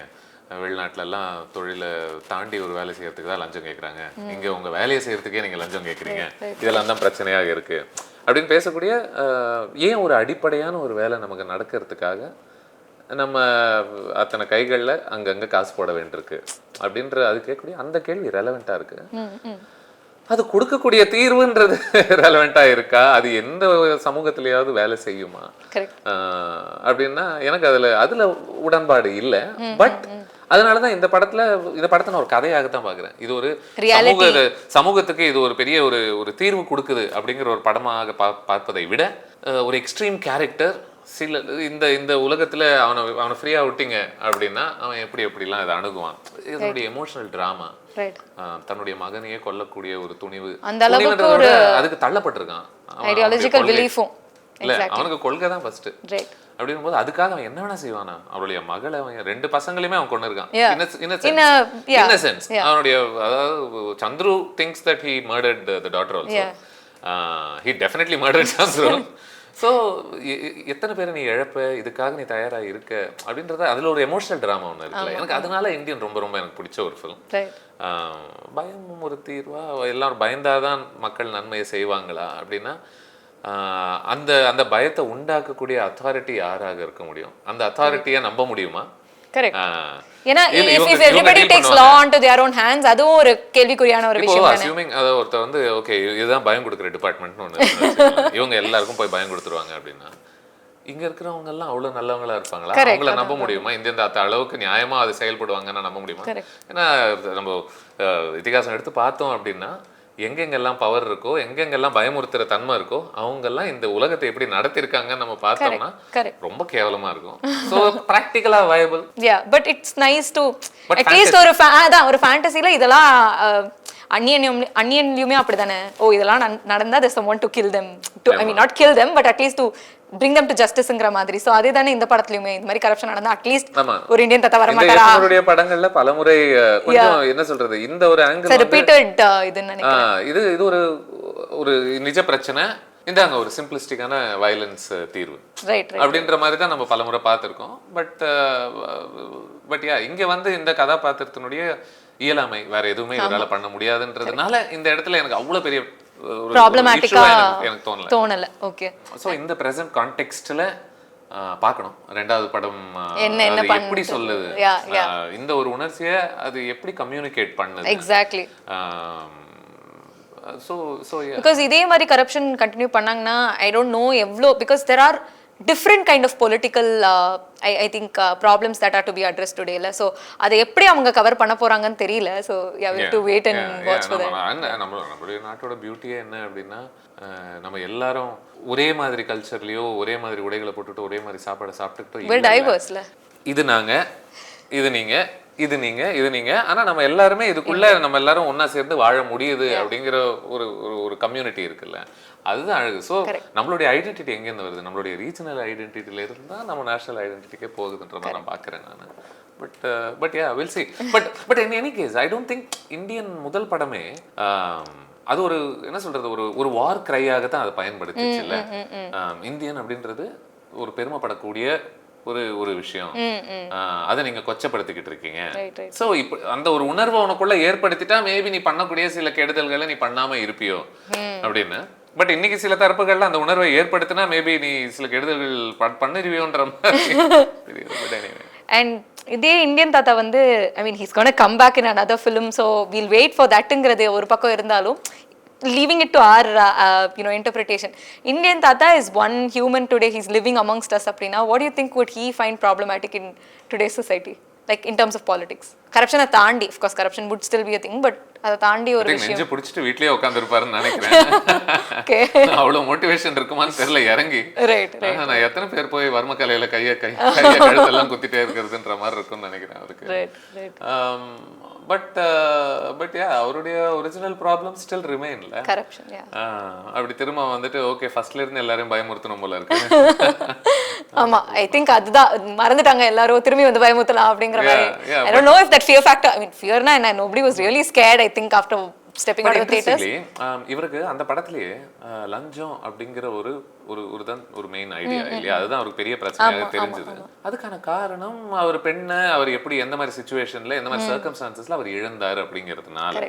வெளிநாட்டுல எல்லாம் தொழிலை தாண்டி ஒரு வேலை செய்யறதுக்கு தான் லஞ்சம் கேட்கறாங்க, இங்க உங்க வேலையை செய்யறதுக்கே நீங்க லஞ்சம் கேட்கறீங்க, இதெல்லாம் தான் பிரச்சனையாக இருக்கு அப்படின்னு பேசக்கூடிய, ஏன் ஒரு அடிப்படையான ஒரு வேலை நமக்கு நடக்கிறதுக்காக நம்ம அத்தனை கைகளில் அங்கங்கே காசு போட வேண்டியிருக்கு அப்படின்ற அது கேட்கக்கூடிய அந்த கேள்வி ரெலவெண்ட்டாக இருக்கு. அது கொடுக்கக்கூடிய தீர்வுன்றது ரெலவெண்ட்டாக இருக்கா, அது எந்த சமூகத்திலேயாவது வேலை செய்யுமா அப்படின்னா எனக்கு அதில் உடன்பாடு இல்லை. பட் அதனாலதான் இந்த படத்தை நான் ஒரு கதையாகத்தான் பாக்குறேன். இது ஒரு சமூகத்துக்கு இது ஒரு பெரிய ஒரு தீர்வு கொடுக்குது அப்படிங்கிற ஒரு படமாக பார்ப்பதை விட ஒரு எக்ஸ்ட்ரீம் கேரக்டர் சில இந்த உலகத்துல அவனை ஃப்ரீயா விட்டீங்க அப்படின்னா அவன் எப்படிலாம் இதை அணுகுவான். இதனுடைய எமோஷனல் டிராமா, தன்னுடைய மகனையே கொல்லக்கூடிய ஒரு துணிவு, அதுக்கு தள்ளப்பட்டிருக்கான். இல்ல அவனுக்கு கொள்கை தான் ஃபர்ஸ்ட் அப்படின் போது அதுக்காக அவன் என்ன வேணா செய்வானா. அவளுடைய மகளை அவன் 2 பசங்களையுமே அவன் கொண்டு இருக்கான். இன்னசென்ஸ் அவனுடைய, அதாவது Chandru thinks that he murdered the daughter also. He definitely murdered Chandru. So எத்தனை பேரை நீ இழப்ப, இதுக்காக நீ தயாரா இருக்க அப்படின்றத அதுல ஒரு எமோஷனல் டிராமா ஒன்று இருக்குல்ல. எனக்கு அதனால இந்தியன் ரொம்ப ரொம்ப எனக்கு பிடிச்ச ஒரு ஃபிலிம். பயம் ஒரு தீர்வா, எல்லாரும் பயந்தாதான் மக்கள் நன்மையை செய்வாங்களா அப்படின்னா அந்த அந்த பயத்தை உண்டாக்கக்கூடிய அத்தாரிட்டி யாராக இருக்க முடியும்? அந்த அத்தாரிட்டியை நம்ப முடியுமா? ஏன்னா if everybody takes law into their own hands, அதுவும் ஒரு கேள்விக்குறியான ஒரு விஷயம் தானே. அஸ்யூமிங் அத ஒருத்தர் வந்து ஓகே இதுதான் பயம் கொடுக்குற டிபார்ட்மெண்ட்னு ஒன்று, இவங்க எல்லாருக்கும் போய் பயம் கொடுத்துருவாங்க அப்படின்னா இங்க இருக்கிறவங்க எல்லாம் அவ்வளவு நல்லவங்களா இருப்பாங்களா? அவங்கள நம்ப முடியுமா? இந்த அளவுக்கு நியாயமா அது செயல்படுவாங்கன்னா நம்ப முடியுமா? ஏன்னா நம்ம இதிகாசம் எடுத்து பார்த்தோம் அப்படின்னா எங்கெங்கெல்லாம் பவர் இருக்கோ, எங்கெங்கெல்லாம் பயமுறுத்துற தன்மை இருக்கோ, அவங்க எல்லாம் இந்த உலகத்தை எப்படி நடத்திருக்காங்கன்னு நம்ம பார்த்தோம்னா ரொம்ப கேவலமா இருக்கும். சோ பிராக்டிகலா viable. But it's nice to at least ஒரு ஃபேண்டசில இதெல்லாம் அன்னியன்லயுமே அப்படிதானே. ஓ இதெல்லாம் நடந்தா there's someone to kill them, I mean not kill them but at least to bring them to justiceங்கற மாதிரி. சோ அதே தானே இந்த படத்துலயுமே இந்த மாதிரி கரப்ஷன் நடந்தா அட்லீஸ்ட் ஒரு இந்தியன் தத்த வர மாட்டாரா? அவருடைய படங்கள்ல பலமுறை கொஞ்சம் என்ன சொல்றது, இந்த ஒரு ஆங்கிள் ரிப்பீட்டட் இதுன்னு நினைக்கிறேன். இது ஒரு நிஜ பிரச்சனை, இந்தாங்க ஒரு சிம்பிளிஸ்டிக்கான வயலன்ஸ் தீர்வு அப்படின்ற மாதிரி தான் நம்ம பலமுறை பார்த்துருக்கோம். பட் இங்க வந்து இந்த கதாபாத்திரத்தினுடைய இயலாமை, வேற எதுவுமே இவரால பண்ண முடியாதுன்றதுனால இந்த இடத்துல எனக்கு அவ்வளவு பெரிய ஒரு ப்ராப்ளமேட்டிக்கா issue-ஆ எனக்கு தோணல. ஓகே. ஸோ இந்த ப்ரெசன்ட் கான்டெக்ஸ்ட்ல பார்க்கணும் ரெண்டாவது படம் என்ன அது பண்ணுது? எப்படி சொல்லுது, Yeah. இந்த ஒரு உணர்ச்சியை அது எப்படி கம்யூனிகேட் பண்ணுது. எக்ஸாக்ட்லி. ஸோ ஸோ பிகாஸ் இதே மாதிரி கரப்ஷன் கண்டினியூ பண்ணாங்கன்னா ஐ டோன்ட் நோ எவ்வளோ, because there are different kind of political I think problems that are to be address டுடேல. ஸோ அதை எப்படி அவங்க கவர் பண்ண போறாங்கன்னு தெரியல. So you have to wait and watch for that. நம்மளுடைய நாட்டோட பியூட்டியே என்ன அப்படின்னா, நம்ம எல்லாரும் ஒரே மாதிரி கல்ச்சர்லயோ ஒரே மாதிரி உடைகளை போட்டுட்டு ஒரே மாதிரி சாப்பாடை சாப்பிட்டுட்டு டைவர்ஸ்ல இது நாங்க, இது நீங்க, இது நீங்க, இது நீங்க, ஆனா நம்ம எல்லாருமே இதுக்குள்ள நம்ம எல்லாரும் ஒன்னா சேர்ந்து வாழ முடியுது அப்படிங்கிற ஒரு ஒரு கம்யூனிட்டி இருக்குல்ல, அதுதான் அழகு. ஸோ நம்மளுடைய ஐடென்டிட்டி எங்கேருந்து வருது? நம்மளுடைய ரீஜனல் ஐடென்டிட்டியில இருந்தா நம்ம நேஷனல் ஐடென்டிட்டிக்கே போகுதுன்ற மாதிரி நான் பார்க்குறேன் நான். But yeah will see. But in any case I don't think Indian முதல் படமே அது ஒரு என்ன சொல்றது, ஒரு வார் கிரையாக தான் அதை பயன்படுத்திச்சு இல்ல. இந்தியன் அப்படின்றது ஒரு பெருமைப்படக்கூடிய ஒரு விஷயம். அதை நீங்க கொச்சப்படுத்திக்கிட்டு இருக்கீங்க. சோ இப்ப அந்த ஒரு உணர்வை உனக்குள்ள ஏற்படுத்திட்டா மேபி நீ பண்ணக்கூடிய சில கெடுதல்களை நீ பண்ணாம இருப்பியோ அப்படின்னு. பட் இன்னைக்கு சில தரப்புகள்ல அந்த உணர்வை ஏற்படுத்தினா மேபி நீ சில கெடுதல்கள் பண்ணிருவியோன்ற மாதிரி. அண்ட் இதே இந்தியன் தாத்தா வந்து I mean he's gonna come back in another film, so we'll wait for thatங்கிறது ஒரு பக்கம் இருந்தாலும், leaving it to our interpretation. Indian Tata is one human today, he's living amongst us அப்படினா what do you think would he find problematic in today's society, like in terms of politics? corruption தாண்டி, of course corruption would still be a thing, but அத தாண்டி ஒரு விஷயம் நெஞ்சு பிடிச்சிட்டு வீட்லயே உட்கார்ந்து இருப்பாருன்னு நினைக்கிறேன். ஓகே. அவ்வளவு மோட்டிவேஷன் இருக்குமான்னு தெரியல இறங்கி. ரைட். நான் எத்தனை பேர் போய் வர்மக்கலையில கைய கழுத்தெல்லாம் குத்திட்டே இருக்கிறதுன்ற மாதிரி இருக்கும்னு நினைக்கிறேன் அவருக்கு. ரைட். பட் யா அவருடைய ஒரிஜினல் ப்ராப்ளம் ஸ்டில் ரிமைன்ல. கரப்ஷன். யா. அப்படி திரும்ப வந்துட்டு ஓகே ஃபர்ஸ்ட்ல இருந்து எல்லாரையும் பயமுறுத்தணும் போல இருக்கு. ஆமா, ஐ திங்க் அதுதான் மறந்துட்டாங்க எல்லாரும் திரும்பி வந்து பயமுறுத்தலாம் அப்படிங்கிற மாதிரி. I don't know if that fear factor, I mean fear na, and nobody was really scared I think after stepping out of the theaters. இவருக்கு அந்த படத்திலேயே லஞ்சம் அப்படிங்கிற ஒரு மெயின் ஐடியா இல்லையா, அதுதான் அவருக்கு பெரிய பிரச்சனையாக தெரிஞ்சது. அதுக்கான காரணம் அவர் பெண்ணை அவர் எப்படி எந்த மாதிரி சிச்சுவேஷன்ல எந்த மாதிரி சர்க்கம்ஸ்டான்சஸ்ல அவர் இழந்தாரு அப்படிங்கிறதுனால.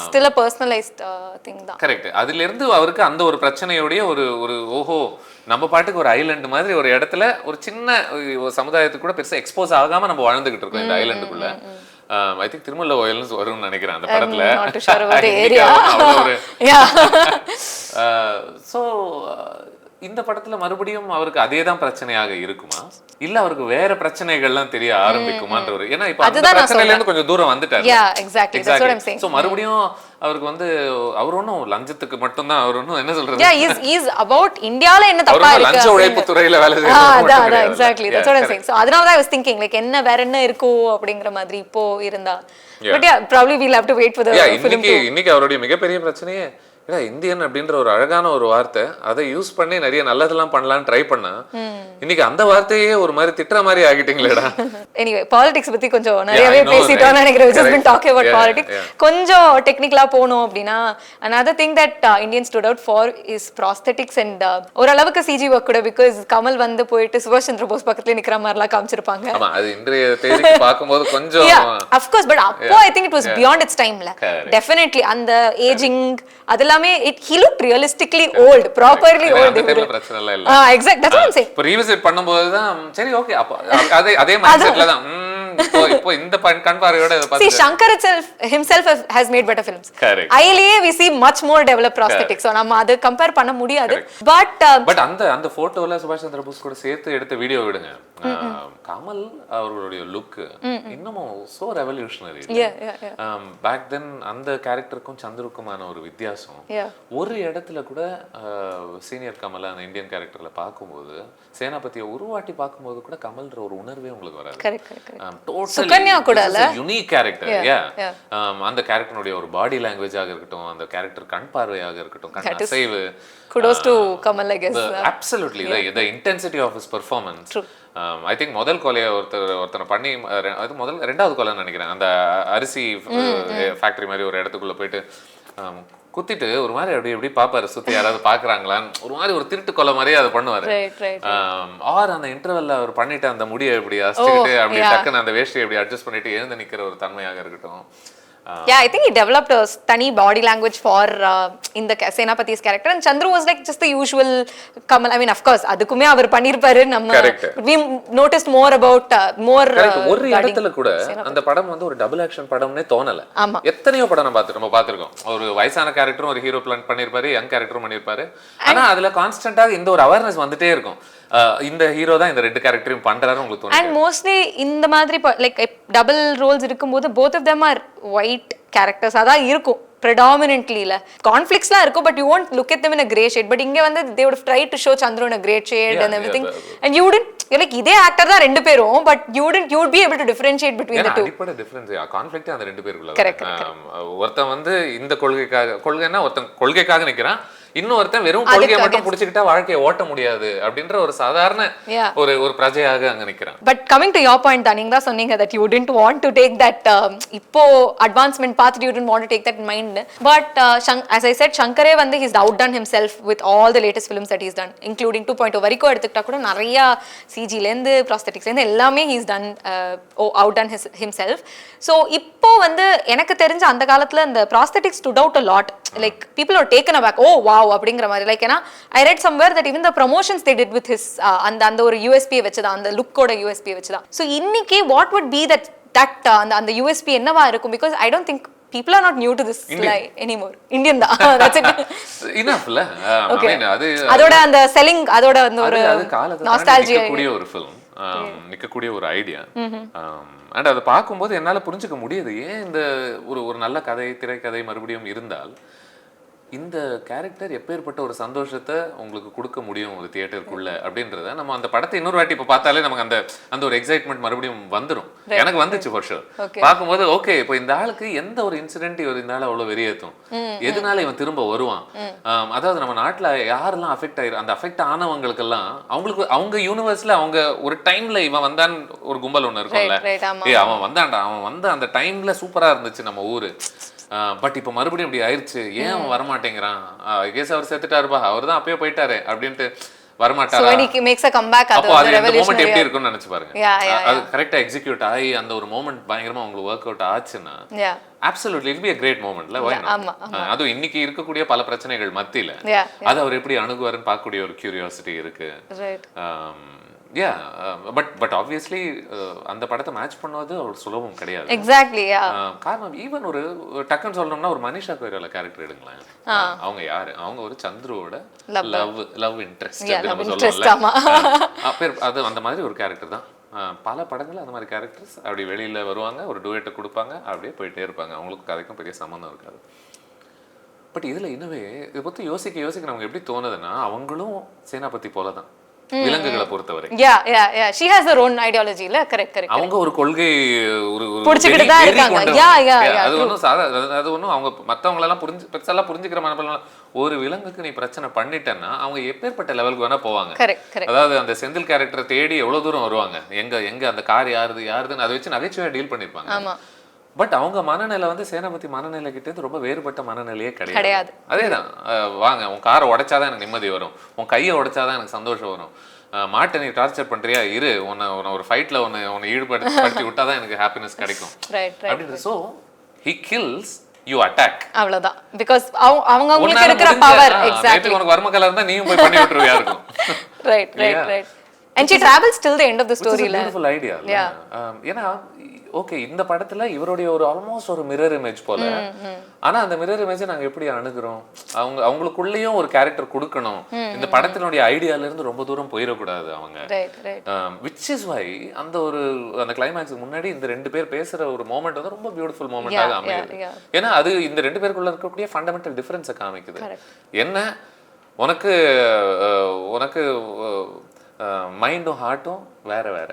still a personalized thing தான். கரெக்ட். அதுல இருந்து அவருக்கு அந்த ஒரு பிரச்சனையோடைய ஒரு ஓஹோ நம்ம பாட்டுக்கு ஒரு ஐலண்ட் மாதிரி ஒரு இடத்துல ஒரு சின்ன சமுதாயத்துக்கு கூட பெருசா எக்ஸ்போஸ் ஆகாம நம்ம வாழ்ந்துகிட்டு இருக்கோம் இந்த ஐலண்டுக்குள்ள. ஐ திங்க் திருமல்ல வயலன்ஸ் வரும்னு நினைக்கிறேன் அந்த படத்துல. சோ இந்த படத்துல மறுபடியும் அவருக்கு அதேதான் பிரச்சனையாக இருக்குமா, இல்ல அவருக்கு வேற பிரச்சனைகள்லாம் தெரிய ஆரம்பிக்குமான்ற ஒரு, ஏன்னா இப்ப அந்த பிரச்சனையில இருந்து கொஞ்சம் தூரம் வந்துட்டாரு. சோ மறுபடியும் அவருக்கு வந்து அவர் ஒன்னும் லஞ்சத்துக்கு மட்டும் தான், அவர் ஒன்னும் என்ன சொல்றது, இந்தியால என்ன தப்பா இருக்கு, லஞ்ச உழைப்பு துறையில வேலை செய்யறது. Exactly that's what I am saying. So அதனால தான் ஐ வாஸ் திங்கிங் லைக் என்ன வேற என்ன இருக்கோ அப்படிங்கிற மாதிரி இப்போ இருந்தா. But yeah probably we'll have to wait for the film. இன்னைக்கு அவருடைய மிகப்பெரிய பிரச்சனையே இந்தியன் அப்படின்ற ஒரு அழகான ஒரு வார்த்தை, அதை யூஸ் பண்ணி நிறைய நல்லதெல்லாம் பண்ணலாம்னு ட்ரை பண்ணா இன்னைக்கு அந்த வார்த்தையே ஒரு மாதிரி திட்டுற மாதிரி ஆகிட்டீங்களேடா. எனிவே பாலிடிக்ஸ் பத்தி கொஞ்சம் நிறையவே பேசிட்டோம்னு நினைக்கிறேன். just been talking about politics. கொஞ்சம் டெக்னிக்கலா போணும் அப்படினா another thing that Indians stood out for is prosthetics and ஓரளவுக்கு CG work கூட, because கமல் வந்து போயிட்டு சுபாஷ் சந்திர போஸ் பக்கத்துல நிக்கிற மாதிரிலாம் காமிச்சிருப்பாங்க. ஆமா, அது இன்றைய தேதிக்கு பாக்கும்போது கொஞ்சம் of course, but அப்போ I think it was beyond its time la. Definitely அந்த aging அதெல்லாம் he looked realistically old, properly old. பிரச்சனை இல்ல. Exactly, that's what I'm saying. இப்போ ரீவிசிட் பண்ணும்போது தான் சரி ஓகே அப்ப அதே மைண்ட் செட்ல தான் இப்போ இந்த கண் பார்வையோட இத பார்த்து. See, Shankar himself has made better films. ஐலியே we see much more developed prosthetics. so நம்ம அது கம்பேர் பண்ண முடியாது. பட் அந்த போட்டோல சுபாஷ் சந்திர போஸ் கூட சேர்த்து எடுத்த வீடியோ விடுங்க, கமல் அவர்களுடைய லுக் இன்னமும் சோ ரெவல்யூஷனரி. பேக் தென் அந்த கேரக்டருக்கும் சந்திருக்குமான ஒரு வித்தியாசம் ஒரு இடத்துல கூட சீனியர் கமல் அந்த இந்தியன் கேரக்டர்ல பார்க்கும்போது, சேனாபதியை ஒரு வாட்டி பார்க்கும்போது கூட கமல்ன்ற ஒரு உணர்வே உங்களுக்கு வராது. சுகன்யா கூட இல்ல, யூனிக் கேரக்டர். அந்த கேரக்டருடைய ஒரு பாடி லாங்குவேஜாக இருக்கட்டும், அந்த கேரக்டர் கண் பார்வையாக இருக்கட்டும், கண் அசைவு, kudos to Kamal I guess. Absolutely, the intensity of his performance. I think முதல் கொலையை ஒருத்தனை பண்ணி, அது ரெண்டாவது கொலைன்னு நினைக்கிறேன், அந்த அரிசி ஃபேக்டரி மாதிரி ஒரு இடத்துக்குள்ள போயிட்டு குத்திட்டு ஒரு மாதிரி அப்படி எப்படி பாப்பாரு சுத்தி யாராவது பாக்குறாங்களான்னு ஒரு மாதிரி ஒரு திருட்டு கொலை மாதிரியே அதை பண்ணுவாரு. ஆர் அந்த இன்டர்வெல்ல அவர் பண்ணிட்டு அந்த முடியை எப்படி அசிச்சுக்கிட்டு அப்படி டக்குன்னு அந்த வேஷ்டியை எப்படி அட்ஜஸ்ட் பண்ணிட்டு எழுந்து நிக்கிற ஒரு தன்மையாக இருக்கட்டும். Yeah, I think he developed a stunning body language for in the Senapati's character, and Chandru was like just the usual Kamal. I mean, of course, அதுக்குமே அவர் பண்ணிருப்பாரு. நம்ம we noticed more about more ஒரு இடத்துல கூட அந்த படம் வந்து ஒரு டபுள் ஆக்ஷன் படம்னே தோணல. எத்தனையோ படம் நம்ம பாத்துறோம். ஒரு வயசான கேரக்டரும் ஒரு ஹீரோ பிளான் பண்ணிருப்பாரு, யங் கேரக்டரும் பண்ணிருப்பாரு. ஆனா அதுல கான்ஸ்டன்ட்டா இந்த ஒரு அவேர்னஸ் வந்துட்டே இருக்கும். இந்த ஹீரோ தான் இந்த ரெண்டு கேரக்டரையும் பண்றாரு உங்களுக்கு தோணுது. And mostly இந்த மாதிரி like double roles இருக்கும்போது both of them are white characters. அதான் இருக்கும் predominantly la conflicts la irukku, but you won't look at them in a gray shade. But inge vand they would have tried to show Chandru in a gray shade and everything, and you wouldn't, you're like idhe actor da rendu perum, but you would be able to differentiate between the two. Adipada difference conflict and rendu perukulla ortha vandu inda kolgaina ortha kolgaikaga nikran, இன்னொருத்தன் வெறும் கொள்கையை மட்டும் புடிச்சிட்டா வாழ்க்கையை ஓட்ட முடியாது அப்படின்ற ஒரு சாதாரண ஒரு பிரஜையாக அங்க நிக்கிறான். But coming to your point தான், நீங்க தான் சொன்னீங்க that you didn't want to take that இப்போ advancement path, you didn't want to take that in mind, but as I said, Shankar வந்து he's outdone himself with all the latest films that he's done, including 2.0 வரைக்கும் எடுத்துக்கிட்டா கூட நிறைய CG ல இருந்து prosthetics ல இருந்து எல்லாமே he's done outdone himself. So இப்போ வந்து எனக்கு தெரிஞ்ச அந்த காலத்துல அந்த prosthetics stood out a lot, like people were taken aback, oh wow அப்படிங்கற மாதிரி. லைக் ஏனா I read somewhere that even the promotions they did with his அந்த ஒரு USP வெச்சதா, அந்த லுக்கோட USP வெச்சதா. So இன்னைக்கு what would be that அந்த USP என்னவா இருக்கும்? Because I don't think people are not new to this anymore. Indian da, that's it. Enough la. I mean அதோட அந்த selling, அதோட அந்த ஒரு nostalgia கூடிய ஒரு film, நிக்கக்கூடிய ஒரு ஐடியா. அண்ட் அதை பார்க்கும்போது என்னால புரிஞ்சுக்க முடியுது ஏன் இந்த ஒரு நல்ல கதை, திரைக்கதை மறுபடியும் இருந்தால் இந்த கேரக்டர் எப்பேற்பட்ட ஒரு சந்தோஷத்தை உங்களுக்கு கொடுக்க முடியும் ஒரு தியேட்டருக்குள்ள அப்படின்றத நம்ம அந்த படத்தை இன்னொரு வாட்டி இப்போ பார்த்தாலே நமக்கு அந்த ஒரு எக்ஸைட்மெண்ட் மறுபடியும் வந்துடும். எனக்கு வந்துச்சு ஃபார் ஷூர். பார்க்கும்போது ஓகே, இப்போ இந்த ஆளுக்கு எந்த ஒரு இன்சிடென்ட் இவர் இந்த ஆள் அவ்வளோ வெறியேற்றும், எதனால இவன் திரும்ப வருவான். அதாவது நம்ம நாட்டில் யாரெல்லாம் அஃபெக்ட் ஆயிரும், அந்த அஃபெக்ட் ஆனவங்களுக்கெல்லாம் அவங்க யூனிவர்ஸ்ல அவங்க ஒரு டைம்ல இவன் வந்தான் ஒரு கும்பல் ஒன்று இருக்கும்ல, அவன் வந்தான்டா, அவன் வந்த அந்த டைம்ல சூப்பரா இருந்துச்சு நம்ம ஊரு. பட் இப்போ மறுபடியும் இப்படி ஆயிடுச்சு, ஏன் அவன் வரமாட்டேங்கிறான், கேஸ் அவர் செத்துட்டாருப்பா, அவர் தான் அப்பயே போயிட்டாரு அப்படின்ட்டு வரமாட்டாரா, அப்போ அது அந்த மொமெண்ட் எப்படி இருக்கும்னு நினைச்சு பாருங்க. அது கரெக்டா எக்ஸிக்யூட் ஆகி அந்த ஒரு மொமெண்ட் பயங்கரமா உங்களுக்கு ஒர்க் அவுட் ஆச்சுன்னா absolutely it'll be a great moment la. Why not? அதுவும் இன்னைக்கு இருக்கக்கூடிய பல பிரச்சனைகள் மத்தியில அது அவர் எப்படி அணுகுவாருன்னு பார்க்கக்கூடிய ஒரு கியூரியாசிட்டி இருக்கு. பட் ஆப்வியஸ்லி அந்த படத்தை மேட்ச் பண்ணுவது ஒரு சுலபம் கிடையாது. எக்ஸாக்ட்லி. காரணம் ஈவன் ஒரு டக்குன்னு சொல்லணும்னா ஒரு மனிஷா கொய்ராலா கேரக்டர் எடுங்களேன். அவங்க யாரு, அவங்க ஒரு சந்துருவோட லவ் இன்ட்ரெஸ்ட் நம்ம சொல்லலாம். அது அந்த மாதிரி ஒரு கேரக்டர் தான். பல படங்கள் அந்த மாதிரி கேரக்டர்ஸ் அப்படி வெளியில வருவாங்க, ஒரு டுவேட்டை கொடுப்பாங்க, அப்படியே போயிட்டே இருப்பாங்க, அவங்களுக்கு கதைக்கும் பெரிய சம்மந்தம் இருக்காது. பட் இதுல இன்னவே இதை பத்தி யோசிக்க நமக்கு எப்படி தோணுதுன்னா, அவங்களும் சேனாபதி போலதான் விலங்குகளை பொறுத்தவரை. she has her own ideology la. correct. அவங்க ஒரு கொள்கை ஒரு புடிச்சிட்டு தான் இருக்காங்க. அது ஒண்ணும் அவங்க மத்தவங்க எல்லாம் பெருசெல்லாம் புரிஞ்சுக்கிற மனப்பெல்லாம். ஒரு விலங்குக்கு நீ பிரச்சனை பண்ணிட்டேன்னா அவங்க எப்பேற்பட்ட லெவலுக்கு வேணா போவாங்க. அதாவது அந்த செந்தில் கேரக்டர் தேடி எவ்வளவு தூரம் வருவாங்க, எங்க அந்த கார் யாருதுன்னு அதை வச்சு நகைச்சுவையா டீல் பண்ணிருப்பாங்க. பட் அவங்க மனநிலை வந்து சேனாபதி மனநிலை கிட்ட இருந்து ரொம்ப வேறுபட்ட மனநிலையே கிடையாது. அதேதான், வாங்க உன் காரை உடைச்சாதான் எனக்கு நிம்மதி வரும், உன் கையை உடைச்சாதான் எனக்கு சந்தோஷம் வரும், மாட்டை நீ டார்ச்சர் பண்றியா, இரு உன்னை ஒரு ஃபைட்ல உன்னை ஈடுபடுத்தி விட்டாதான் எனக்கு ஹாப்பினஸ் கிடைக்கும் அப்படின்னு. So he kills, you attack. அவ்வளவுதான். because அவங்களுக்கு இருக்கிற பவர். எக்ஸாக்ட்லி. உனக்கு வர்ம கலர் இருந்தா நீயும் போய் பண்ணி விட்டுருவியா இருக்கும். right. And she travels till the end of the story. It's a beautiful idea. ஏன்னா ஓகே, இந்த படத்துல இவருடைய ஒரு ஆல்மோஸ்ட் ஒரு மிரர் இமேஜ் போல. ஆனா அந்த மிரர் இமேஜை நாங்க எப்படி அணுகுறோம், அவங்களுக்குள்ளேயும் ஒரு கேரக்டர் கொடுக்கணும். இந்த படத்தினுடைய ஐடியால இருந்து ரொம்ப தூரம் போயிடக்கூடாது அவங்க. விச் இஸ் வை அந்த கிளைமேக்ஸுக்கு முன்னாடி இந்த ரெண்டு பேர் பேசுற ஒரு மோமெண்ட் வந்து ரொம்ப பியூட்டிஃபுல் மோமெண்டாக அமையுது. ஏன்னா அது இந்த ரெண்டு பேருக்குள்ள இருக்கக்கூடிய ஃபண்டமெண்டல் டிஃபரன்ஸை காமிக்குது. என்ன, உனக்கு மைண்டும் ஹார்ட்டும் வேற வேற,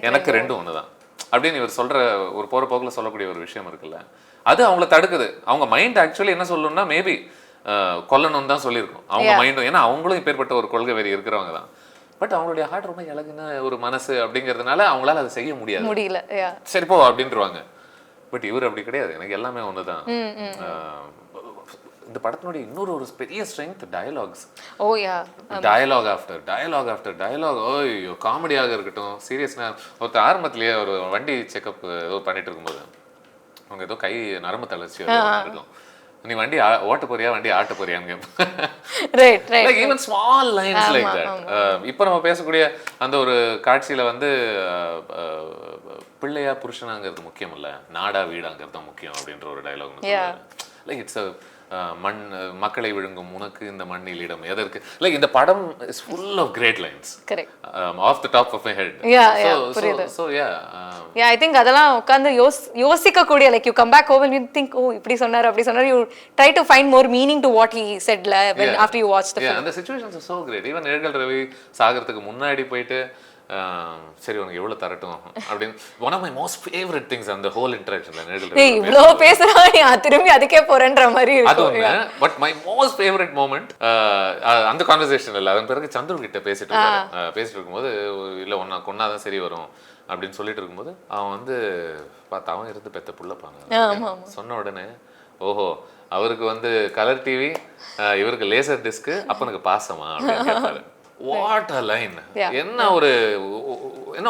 எனக்கு ரெண்டும் ஒண்ணுதான் அப்படின்னு இவர் சொல்ற ஒரு போற போக்குல சொல்லக்கூடிய ஒரு விஷயம் இருக்குல்ல, அது அவங்கள தடுக்குது. அவங்க மைண்ட் ஆக்சுவலி என்ன சொல்லணும்னா மேபி கொல்லணும்னு தான் சொல்லியிருக்கும் அவங்க மைண்டும். ஏன்னா அவங்களும் இப்பேற்பட்ட ஒரு கொள்கை வெறி இருக்கிறவங்க தான். பட் அவங்களுடைய ஹார்ட் ரொம்ப இலகுன ஒரு மனசு அப்படிங்கிறதுனால அவங்களால அதை செய்ய முடியல. சரி போ அப்படின்ட்டுருவாங்க. பட் இவர் அப்படி கிடையாது, எனக்கு எல்லாமே ஒண்ணுதான். இந்த படத்தினுடைய இன்னொரு ஒரு பெரிய ஸ்ட்ரென்த் டயலாக்ஸ். ஓ யா, டயலாக் ஆஃப்டர் டயலாக். ஓய்யோ, காமெடியாக இருக்கட்டும், சீரியஸ்னா ஒருத்தர் ஆரம்பத்திலேயே ஒரு வண்டி செக்அப் ஏதோ பண்ணிட்டு இருக்கும்போது அவங்க ஏதோ கை நரம்பு தளர்ச்சி இருக்கும், நீ வண்டி ஓட்ட போறியா வண்டி ஆட்ட போறியான்னு கேட்பேன். Right right, like even small lines like that. இப்போ நம்ம பேசக்கூடிய அந்த ஒரு காட்சியில வந்து பிள்ளையா புருஷனாங்கிறது முக்கியம் இல்ல, நாடா வீடாங்கிறது முக்கியம் அப்படின்ற ஒரு டயலாக். லைக் இட்ஸ் மண் மக்களை விழுங்கும் உனக்கு இந்த மண்ணில் இடம் எதற்கு. லைக் இந்த படம் is full of great lines. Correct. Of the top of my head. So yeah. Yeah, I think அதெல்லாம் உட்கார்ந்து யோசிக்க கூடிய, like you come back home and you think, oh இப்படி சொன்னார் அப்படி சொன்னார், you try to find more meaning to what he said when after you watch the film. And the situations are so great. Even நிழல்கள் ரவி சாகறதுக்கு முன்னாடி போயிட்டு சரி உனக்கு எவ்வளவு தரட்டும் அப்படின்னு one of my most favorite things on the whole interaction. இவ்ளோ பேசுறா நீ திரும்பி அதுக்கே போறேன்ற மாதிரி இருக்கும். But my most favorite moment அந்த கான்வர்சேஷன் இல்ல, அதன் பிறகு சந்துரு கிட்ட பேசிட்டு இருக்கும்போது இல்ல ஒன்னா கொன்னாதான் சரி வரும் அப்படின்னு சொல்லிட்டு இருக்கும்போது அவன் வந்து பார்த்தா அவன் இருந்து பெத்த புள்ளப்பாங்க சொன்ன உடனே ஓஹோ அவருக்கு வந்து கலர் டிவி இவருக்கு லேசர் டிஸ்க் அப்பனுக்கு பாசமா அப்படின்னு கேட்பாரு. What a line. என்ன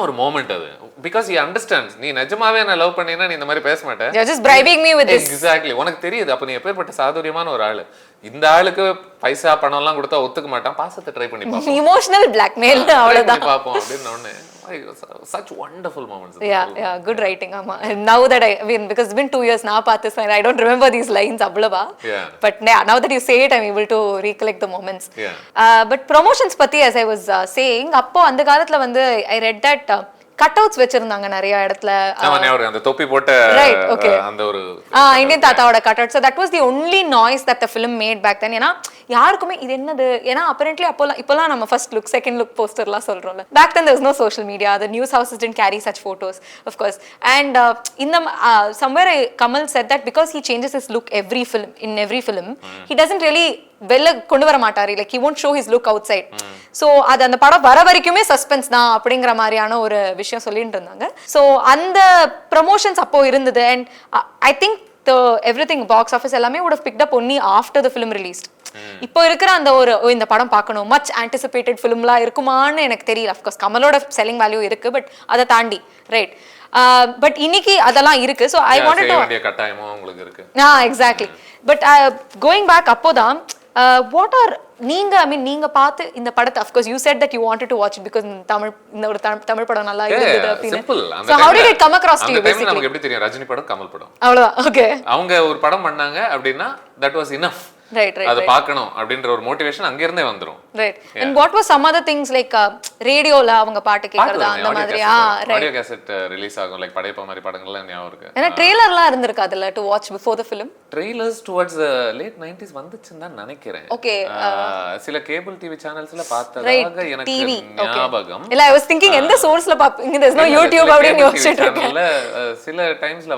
ஒரு மொமெண்ட் அது. Because he understands. நீ நிஜமாவே என்ன லவ் பண்ணீனா நீ இந்த மாதிரி பேச மாட்டே. You're just bribing me with this. Exactly. உனக்கு தெரியுது அப்ப நீ எப்பேர்ப்பட்ட சாதுரியமான ஒரு ஆளு. இந்த ஆளுக்கு பைசா பணம் எல்லாம் கொடுத்தா ஒத்துக்க மாட்டான், பாசத்தை ட்ரை பண்ணி பாப்போம். Emotional blackmail அவ்வளவுதான் பாப்போம் அப்படின உடனே such wonderful moments. Yeah, good writing. Now that I mean, because it's been 2 years now pathis, I don't remember these lines avlava. But now that you say it, I'm able to recollect the moments. But promotions patti, as I was saying, appo அந்த காலத்துல வந்து I read that cutouts வச்சிருந்தாங்க நிறைய இடத்துல. அந்த தொப்பி போட்ட அந்த ஒரு இந்தியன் தாத்தாவோட cutout. So that was the only noise that the film made back then. ஏன்னா யாருக்குமே இது என்னது, ஏன்னா apparently இப்போலாம் நம்ம first look second look posterலாம் சொல்றோம்ல. Back then there was no social media, the news houses didn't carry such photos of course. And somewhere Kamal said that because he changes his look in every film he doesn't really வெளில கொண்டு வர மாட்டாரு, like he won't show his look outside. So அது அந்த படம் வர வரைக்குமே suspense தான் அப்படிங்கிற மாதிரியான ஒரு விஷயம் சொல்லிட்டு இருந்தாங்க. ஸோ அந்த ப்ரமோஷன்ஸ் அப்போ இருந்தது. And I think everything box office எல்லாமே would have picked up only after the film released. இப்போ இருக்கிற அந்த ஒரு இந்த படம் பார்க்கணும் மச் ஆன்டிசிபேட்டட் ஃபிலிம்லாம் இருக்குமான்னு எனக்கு தெரியல. அஃப்கோர்ஸ் கமலோட செல்லிங் வேல்யூ இருக்கு, பட் அதை தாண்டி ரைட். பட் இன்னைக்கு அதெல்லாம் இருக்கு. ஸோ ஐ வாண்டட் டு கட்டாயமா உங்களுக்கு இருக்கு. எக்ஸாக்ட்லி. பட் கோயிங் பேக் அப்போதான் வாட் ஆர் நீங்க பார்த்து இந்த படத்தை, of course you said that you wanted to watch it because இந்த ஒரு தமிழ் படம் நல்லா இருந்தது அப்படின்னு. So how did it come across to you basically? நமக்கு எப்படி தெரியும் ரஜினி படம் கமல் படம் அவ்வளவுதான். ஓகே, அவங்க ஒரு படம் பண்ணாங்க அப்படினா that was enough. Right. அது பார்க்கணும் அப்படிங்கற ஒரு மோட்டிவேஷன் அங்க இருந்தே வந்துரும். Right. And what was some other things like ரேடியோல அவங்க பாட்டு கேக்குறது அந்த மாதிரி? ஆடியோ கேசட் ரிலீஸ் ஆகும், லைக் படையப்பா மாதிரி படங்கள்லாம் ஞாபகம் இருக்கு. ஏன்னா ட்ரெய்லர்லாம் இருந்திருக்கு அதுல to watch before the film. Trailers towards late 90s வந்துச்சுன்னு தான் நினைக்கிறேன். ஓகே, சில கேபிள் டிவி சேனல்ஸ்ல பார்த்ததாக எனக்கு ஞாபகம் இல்ல. I was thinking எந்த சோர்ஸ்ல பாப்பீங்க, there's no YouTube அப்படினு யோசிச்சிட்டு இருக்கேன். சில டைம்ஸ்ல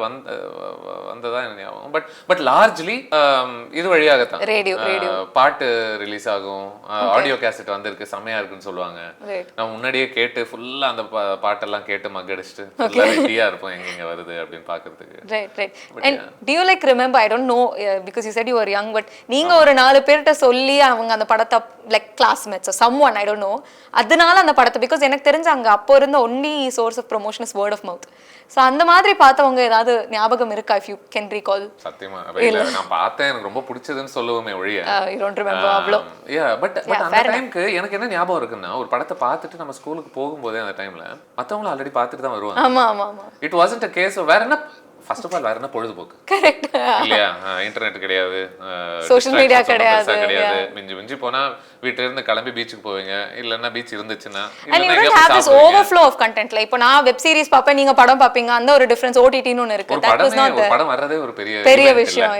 வந்ததா எனக்கு ஞாபகம். பட் லார்ஜ்லி இது வழியாக தான் ரேடியோ பாட்டு ரிலீஸ் ஆகும், ஆடியோ கேசட் வந்திருக்கு செமையா இருக்குன்னு சொல்லுவாங்க. நான் முன்னாடியே கேட்டு ஃபுல்லா அந்த பாட்டெல்லாம் கேட்டு மக்கடிச்சிட்டு ரெடியா இருப்போம் எங்க வருது அப்படின்னு பாக்குறதுக்கு. Right. And do you like remember, I don't know because you said you were young, but நீங்க ஒரு 4 பேர்ட்ட சொல்லி அவங்க அந்த படத்தை like classmates or someone, I don't know, அதனால அந்த படத்தை, because எனக்கு தெரிஞ்ச அங்க அப்போ இருந்த only source of promotion is word of mouth. So அந்த மாதிரி பார்த்தவங்க ஏதாவது ஞாபகம் இருக்கா, if you can recall? சத்தியமா இல்ல, நான் பார்த்தேன் எனக்கு ரொம்ப பிடிச்சதுன்னு சொல்லுவேமே ஒழிய you don't remember அவ்ளோ. பட் அந்த டைம்க்கு எனக்கு என்ன ஞாபகம் இருக்குன்னா, ஒரு படத்தை பார்த்துட்டு நம்ம ஸ்கூலுக்கு போகும்போதே அந்த டைம்ல மத்தவங்க ஆல்ரெடி பார்த்துட்டு தான் வருவாங்க. ஆமா. It wasn't a case of வேற என்ன ஃபர்ஸ்ட் ஆஃப் ஆல் வேற என்ன பொழுதுபோக்கு. கரெக்ட் இல்லையா? இன்டர்நெட் கிடையாது, சோஷியல் மீடியா கிடையாது. மிஞ்சி போனா வீட்ல இருந்து கிளம்பி பீச்சுக்கு போவீங்க, இல்லன்னா பீச் இருந்துச்சுன்னா. And you don't have this overflow of content. like இப்போ நான் வெப் சீரிஸ் பாப்பேன், நீங்க படம் பாப்பீங்க, அந்த ஒரு டிஃபரன்ஸ் OTT ன்னு ஒன்னு இருக்கு. That was not the படம் வரதே ஒரு பெரிய விஷயம்.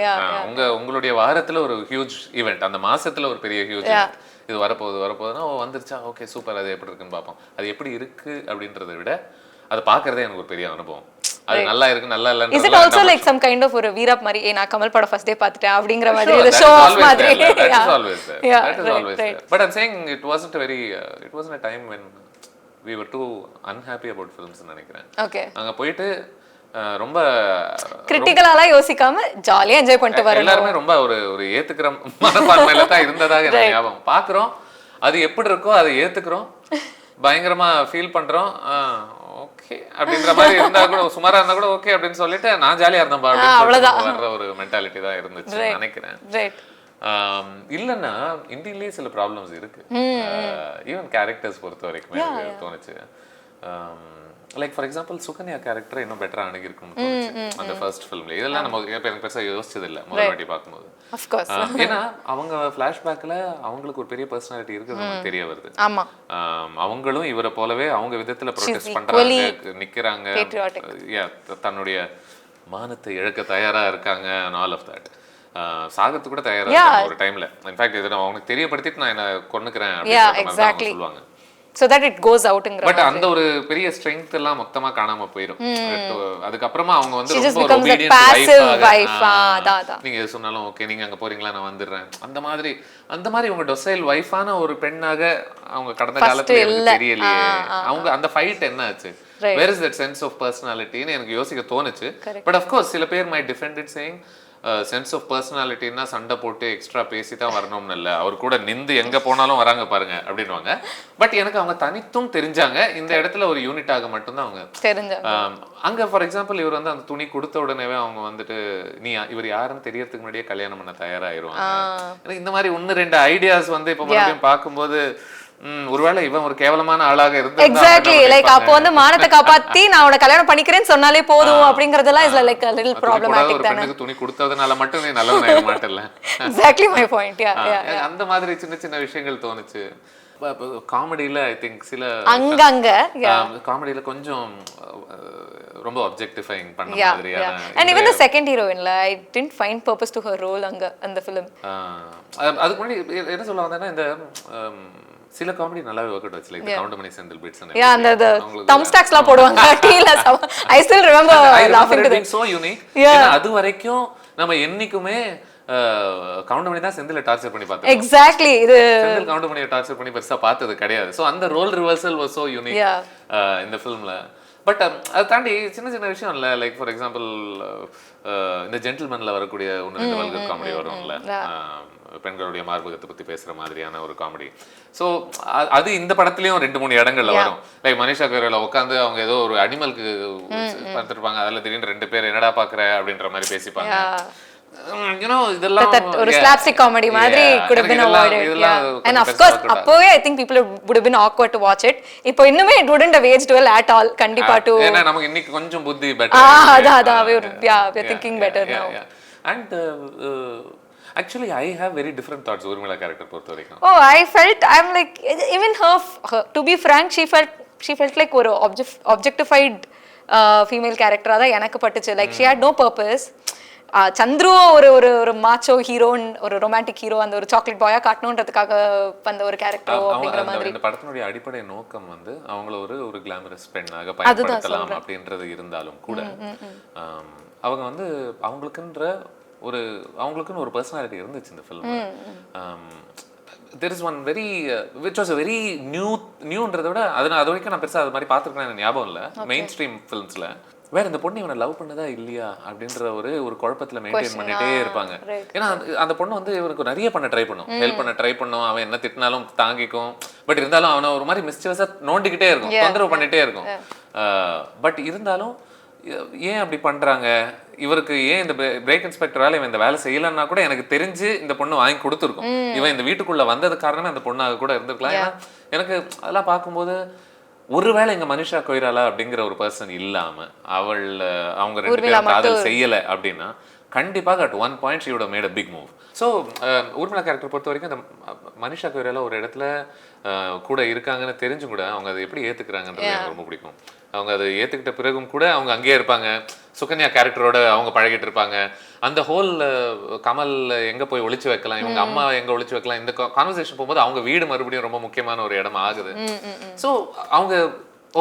உங்களுடைய வாரத்துல ஒரு ஹியூஜ் ஈவென்ட், அந்த மாசத்துல ஒரு பெரிய ஹியூஜ் ஈவென்ட். இது வரப்போகுதுன்னா வந்துருச்சா, ஓகே சூப்பர், அது எப்படி இருக்குன்னு பார்ப்போம். அது எப்படி இருக்கு அப்படின்றத விட அதை பார்க்கறதே எனக்கு ஒரு பெரிய அனுபவம். அது நல்லா இருக்கு நல்லா இல்ல. Is it also like some kind of ஒரு வீரப் மாதிரி, நான் கமல் படம் ஃபர்ஸ்ட் டே பார்த்துட்டேன் அப்படிங்கற மாதிரி, ஒரு ஷோ ஆஃப் மாதிரி? That is always there. But I'm saying it wasn't a time when we were too unhappy about films ன்னு நினைக்கிறேன். Okay. அங்க போயிட்டு ரொம்ப கிரிட்டிக்கலாலாம் யோசிக்காம ஜாலியா என்ஜாய் பண்ணிட்டு வரணும். எல்லாருமே ரொம்ப ஒரு ஏத்துக்கிற மனப்பான்மையில தான் இருந்ததாக எனக்கு ஞாபகம். பாக்குறோம், அது எப்படி இருக்கோ அதை ஏத்துக்கிறோம், பயங்கரமா ஃபீல் பண்றோம். ஓகே அப்படின்ற மாதிரி இருந்தா கூட, சுமாரா இருந்தா கூட ஓகே அப்படின்னு சொல்லிட்டு நான் ஜாலியா இருந்தேன்பா அப்படின்னு வர்ற ஒரு மென்டாலிட்டி தான் இருந்துச்சு நினைக்கிறேன். இல்லைன்னா இந்தியிலேயே சில ப்ராப்ளம்ஸ் இருக்கு, ஈவன் கேரக்டர்ஸ் பொறுத்த வரைக்குமே தோணுச்சு. Like for example Sukanya character இன்னும் பெட்டரா அணுகிருக்கும்னு தோணுச்சு அந்த ஃபர்ஸ்ட் ஃபிலிம்ல. இதெல்லாம் நம்ம எனக்கு பெருசா யோசிச்சது இல்லை முதல் வாட்டி பார்க்கும்போது. ஏன்னா அவங்க ஃபிளாஷ்பேக்ல அவங்களுக்கு ஒரு பெரிய பர்சனாலிட்டி இருக்குது நமக்கு தெரிய வருது. அவங்களும் இவரை போலவே அவங்க விதத்துல ப்ரொடெஸ்ட் பண்றாங்க, நிக்கிறாங்க, தன்னுடைய மானத்தை இழக்க தயாரா இருக்காங்க, ஆல் ஆஃப் தட். சாகத்து கூட தயாரா இருக்காங்க ஒரு டைம்ல. இன்ஃபேக்ட் இதை அவங்களுக்கு தெரியப்படுத்திட்டு நான் என்ன கொன்னுக்கிறேன் அப்படின்னு சொல்லுவாங்க. So that it goes out ங்கற. பட் அந்த ஒரு பெரிய ஸ்ட்ரெngth எல்லாம் மொத்தமா காணாம போயிடும். அதுக்கு அப்புறமா அவங்க வந்து ரொம்ப obedient wife நீங்க எது சொன்னாலும் ஓகே, நீங்க அங்க போறீங்களா நான் வந்துடுறேன், அந்த மாதிரி உங்க டொசைல் வைஃபான ஒரு பெண்ணாக அவங்க கடந்த காலத்துல எனக்கு தெரியலையே. அவங்க அந்த ஃபைட் என்ன ஆச்சு? Where is that sense of personality ன்னு எனக்கு யோசிக்க தோணுச்சு. பட் of course சில பேர் might defend it saying sense of பர்சனாலிட்டின்னா சண்டை போட்டு எக்ஸ்ட்ரா பேசி தான் வரணும்னு இல்லை, அவர் கூட நின்று எங்கே போனாலும் வராங்க பாருங்க அப்படின்வாங்க. பட் எனக்கு அவங்க தனித்தும் தெரிஞ்சாங்க, இந்த இடத்துல ஒரு யூனிட்டாக மட்டும்தான் அவங்க தெரிஞ்சாங்க. அங்கே ஃபார் எக்ஸாம்பிள் இவர் வந்து அந்த துணி கொடுத்த உடனேவே அவங்க வந்துட்டு நீ இவர் யாருன்னு தெரியறதுக்கு முன்னாடியே கல்யாணம் பண்ண தயாராகிருவாங்க. எனக்கு இந்த மாதிரி 1-2 ஐடியாஸ் வந்து இப்போ மறுபடியும் பார்க்கும்போது ஒருவேளை இவன் ஒரு கேவலமான ஆளாக இருந்தா எக்ஸாக்ட்லி லைக் அப்போ வந்து மானத்தை காப்பாத்தி நான் அவனை கல்யாணம் பண்ணிக்கிறேன்னு சொன்னாலே போதும் அப்படிங்கறதெல்லாம் is like a little problematic தான. ஒரு துணி கொடுத்ததனால மட்டும் நீ நல்லவன் ஆக மாட்டல்ல. Exactly my point. அந்த மாதிரி சின்ன சின்ன விஷயங்கள் தோணுச்சு. காமெடியில ஐ திங்க் சில அங்கங்க காமெடியில கொஞ்சம் ரொம்ப objectifying பண்ண மாதிரியான. And even the second heroine I didn't find purpose to her role அங்க அந்த film. அதுக்கு முன்னாடி என்ன சொல்ல வந்தேன்னா இந்த சில காமெடி நல்லாவே வர்க் அவுட் ஆச்சு. லைக் கவுண்டமணி செந்தில் பிட்ஸ் அந்த தம் ஸ்டாக்ஸ்லாம் போடுவாங்க டீல. I still remember laughing to them. So unique. அது வரைக்கும் நம்ம என்னைக்குமே கவுண்டமணி தான் செந்தில டார்ச்சர் பண்ணி பார்த்தோம். எக்ஸாக்ட்லி இது செந்தில் கவுண்டமணியை டார்ச்சர் பண்ணி பெருசா பார்த்தது கிடையாது. சோ அந்த role reversal was so unique இந்த ஃபிலிம்ல. பட் அதை தாண்டி சின்ன சின்ன விஷயம் இல்லை. லைக் ஃபார் எக்ஸாம்பிள் இந்த ஜென்டில்மேன்ல வரக்கூடிய 1-2 வல்கர் காமெடி வரும்ல, பெண்களுடைய மார்பகத்தை பத்தி பேசுற மாதிரியான ஒரு காமெடி. ஸோ அது இந்த படத்துலயும் 2-3 இடங்கள்ல வரும். லைக் மனிஷா கொய்ராலா உட்காந்து அவங்க ஏதோ ஒரு அனிமலுக்கு பார்த்துருப்பாங்க, அதில் திடீர்னு 2 பேர் என்னடா பாக்குற அப்படின்ற மாதிரி பேசிப்பாங்க. ஒரு slapstick comedy மாதிரி could have been avoided. And of course அப்பவே I think people would have been awkward to watch it. இப்போ இன்னுமே it wouldn't have aged well at all. கண்டிப்பா to ஏன்னா நமக்கு இன்னைக்கு கொஞ்சம் புத்தி பெட்டர். அதான் we are thinking better now. And actually I have very different thoughts Urmila character பொறுத்த வரைக்கும். Oh, I felt I'm like even her to be frank she felt like ஒரு objectified female character தான் எனக்கு பட்டுச்சு. Like she had no purpose. Chandru ஒரு ஒரு ஒரு மாச்சோ ஹீரோன், ஒரு ரொமான்டிக் ஹீரோ, அந்த ஒரு சாக்லேட் பாயா காட்டணுன்றதுக்காக வந்த ஒரு கேரக்டர் அப்படிங்கிற மாதிரி. இந்த படத்தினுடைய அடிப்படை நோக்கம் வந்து அவங்கள ஒரு கிளாமரஸ் பெண்ணாக பயன்படுத்தலாம் அப்படின்றது இருந்தாலும் கூட அவங்க வந்து அவங்களுக்குன்னு ஒரு பர்சனாலிட்டி இருந்துச்சு இந்த film. there is one very which was a very நியூன்றதை விட அது வரைக்கும் நான் பெருசாக அது மாதிரி பார்த்துருக்கேன் ஞாபகம் இல்லை மெயின் ஸ்ட்ரீம் ஃபிலிம்ஸில். வேற இந்த பொண்ணு இவனை லவ் பண்ணதா இல்லையா அப்படின்ற ஒரு குழப்பத்துல மெயின்டைன் பண்ணிட்டே இருப்பாங்க. ஏன்னா அந்த பொண்ணு வந்து இவனுக்கு நிறைய பண்ண ட்ரை பண்ணும், ஹெல்ப் பண்ண ட்ரை பண்ணும், அவன் என்ன திட்டினாலும் தாங்கிக்கும். பட் இருந்தாலும் அவனை ஒரு மாதிரி மிஸ்டிவஸா நோண்டிக்கிட்டே இருக்கும், தொந்தரவு பண்ணிட்டே இருக்கும். பட் இருந்தாலும் ஏன் அப்படி பண்றாங்க, இவருக்கு ஏன் இந்த பிரேக் இன்ஸ்பெக்டர் வேலை இவன் இந்த வேலை செய்யலன்னா கூட எனக்கு தெரிஞ்சு இந்த பொண்ணு வாங்கி கொடுத்துருக்கும். இவன் இந்த வீட்டுக்குள்ள வந்தது காரணமே அந்த பொண்ணாக கூட இருந்திருக்கலாம். ஏன்னா எனக்கு அதெல்லாம் பார்க்கும்போது ஒருவேளை இங்க மனிஷா கொய்ராலா அப்படிங்கிற ஒரு பர்சன் இல்லாம அவங்க 2 பேரும் காதல் செய்யல அப்படின்னா கண்டிப்பாக at one point she would have made a big move. So Urmila character பொறுத்த வரைக்கும் அந்த மனிஷா கொய்ராலா ஒரு இடத்துல கூட இருக்காங்கன்னு தெரிஞ்சும் கூட அவங்க அதை எப்படி ஏத்துக்கிறாங்கன்றது எனக்கு ரொம்ப பிடிக்கும். அவங்க அதை ஏத்துக்கிட்ட பிறகும் கூட அவங்க அங்கேயே இருப்பாங்க, சுகன்யா கேரக்டரோட அவங்க பழகிட்டு இருப்பாங்க. அந்த ஹோல் கமல் எங்க போய் ஒளிச்சு வைக்கலாம், இவங்க அம்மா எங்க ஒளிச்சு வைக்கலாம், இந்த கான்வர்சேஷன் போகும்போது அவங்க வீடு மறுபடியும் ரொம்ப முக்கியமான ஒரு இடமா ஆகுது. ஸோ அவங்க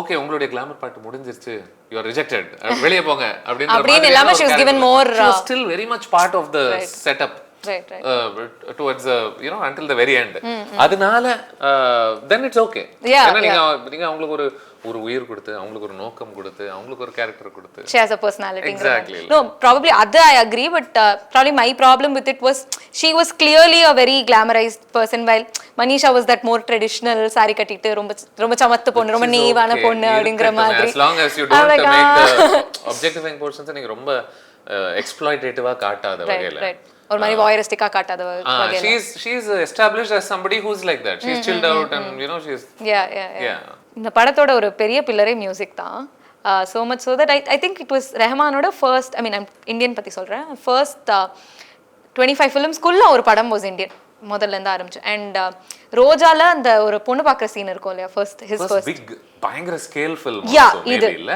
ஓகே உங்களுடைய கிளாமர் பாட்டு முடிஞ்சிருச்சு, யூ ஆர் ரிஜெக்டட், வெளியே போங்க அப்படின்னு இல்லாம she was given more still very much part of the setup Right, right. Towards until the very end. அதனால then it's okay. Yeah, ஏன்னா நீங்க அவங்களுக்கு ஒரு உயிர் கொடுத்து, அவங்களுக்கு ஒரு நோக்கம் கொடுத்து, அவங்களுக்கு ஒரு கேரக்டர் கொடுத்து. She has a personality. Exactly. No, probably other I agree, but probably my problem with it was she was clearly a very glamorized person, while Manisha was that more traditional saree கட்டிட்டு ரொம்ப சமத்து பொண்ணு, ரொம்ப நீவான பொண்ணு அப்படிங்கிற மாதிரி. As long as you don't make the objectifying portions நீங்க ரொம்ப exploitative-ஆ காட்டாத வகையில. Right. ஒரு மாதிரி voyeuristic-ஆ காட்டாத வகையில. She's established as somebody who's like that. She's chilled out and she's yeah. இந்த படத்தோட ஒரு பெரிய பில்லரே மியூசிக் தான். So much so that I think it was ரஹ்மானோட first, I mean I'm Indian பத்தி சொல்றேன், first 25 films குள்ள ஒரு படம் was Indian முதல்ல இருந்து ஆரம்பிச்சு. அண்ட் ரோஜால அந்த ஒரு பொண்ணு பார்க்குற சீன் இருக்கும் இல்லையா, his first big பயங்கர ஸ்கேல் film also maybe இல்ல.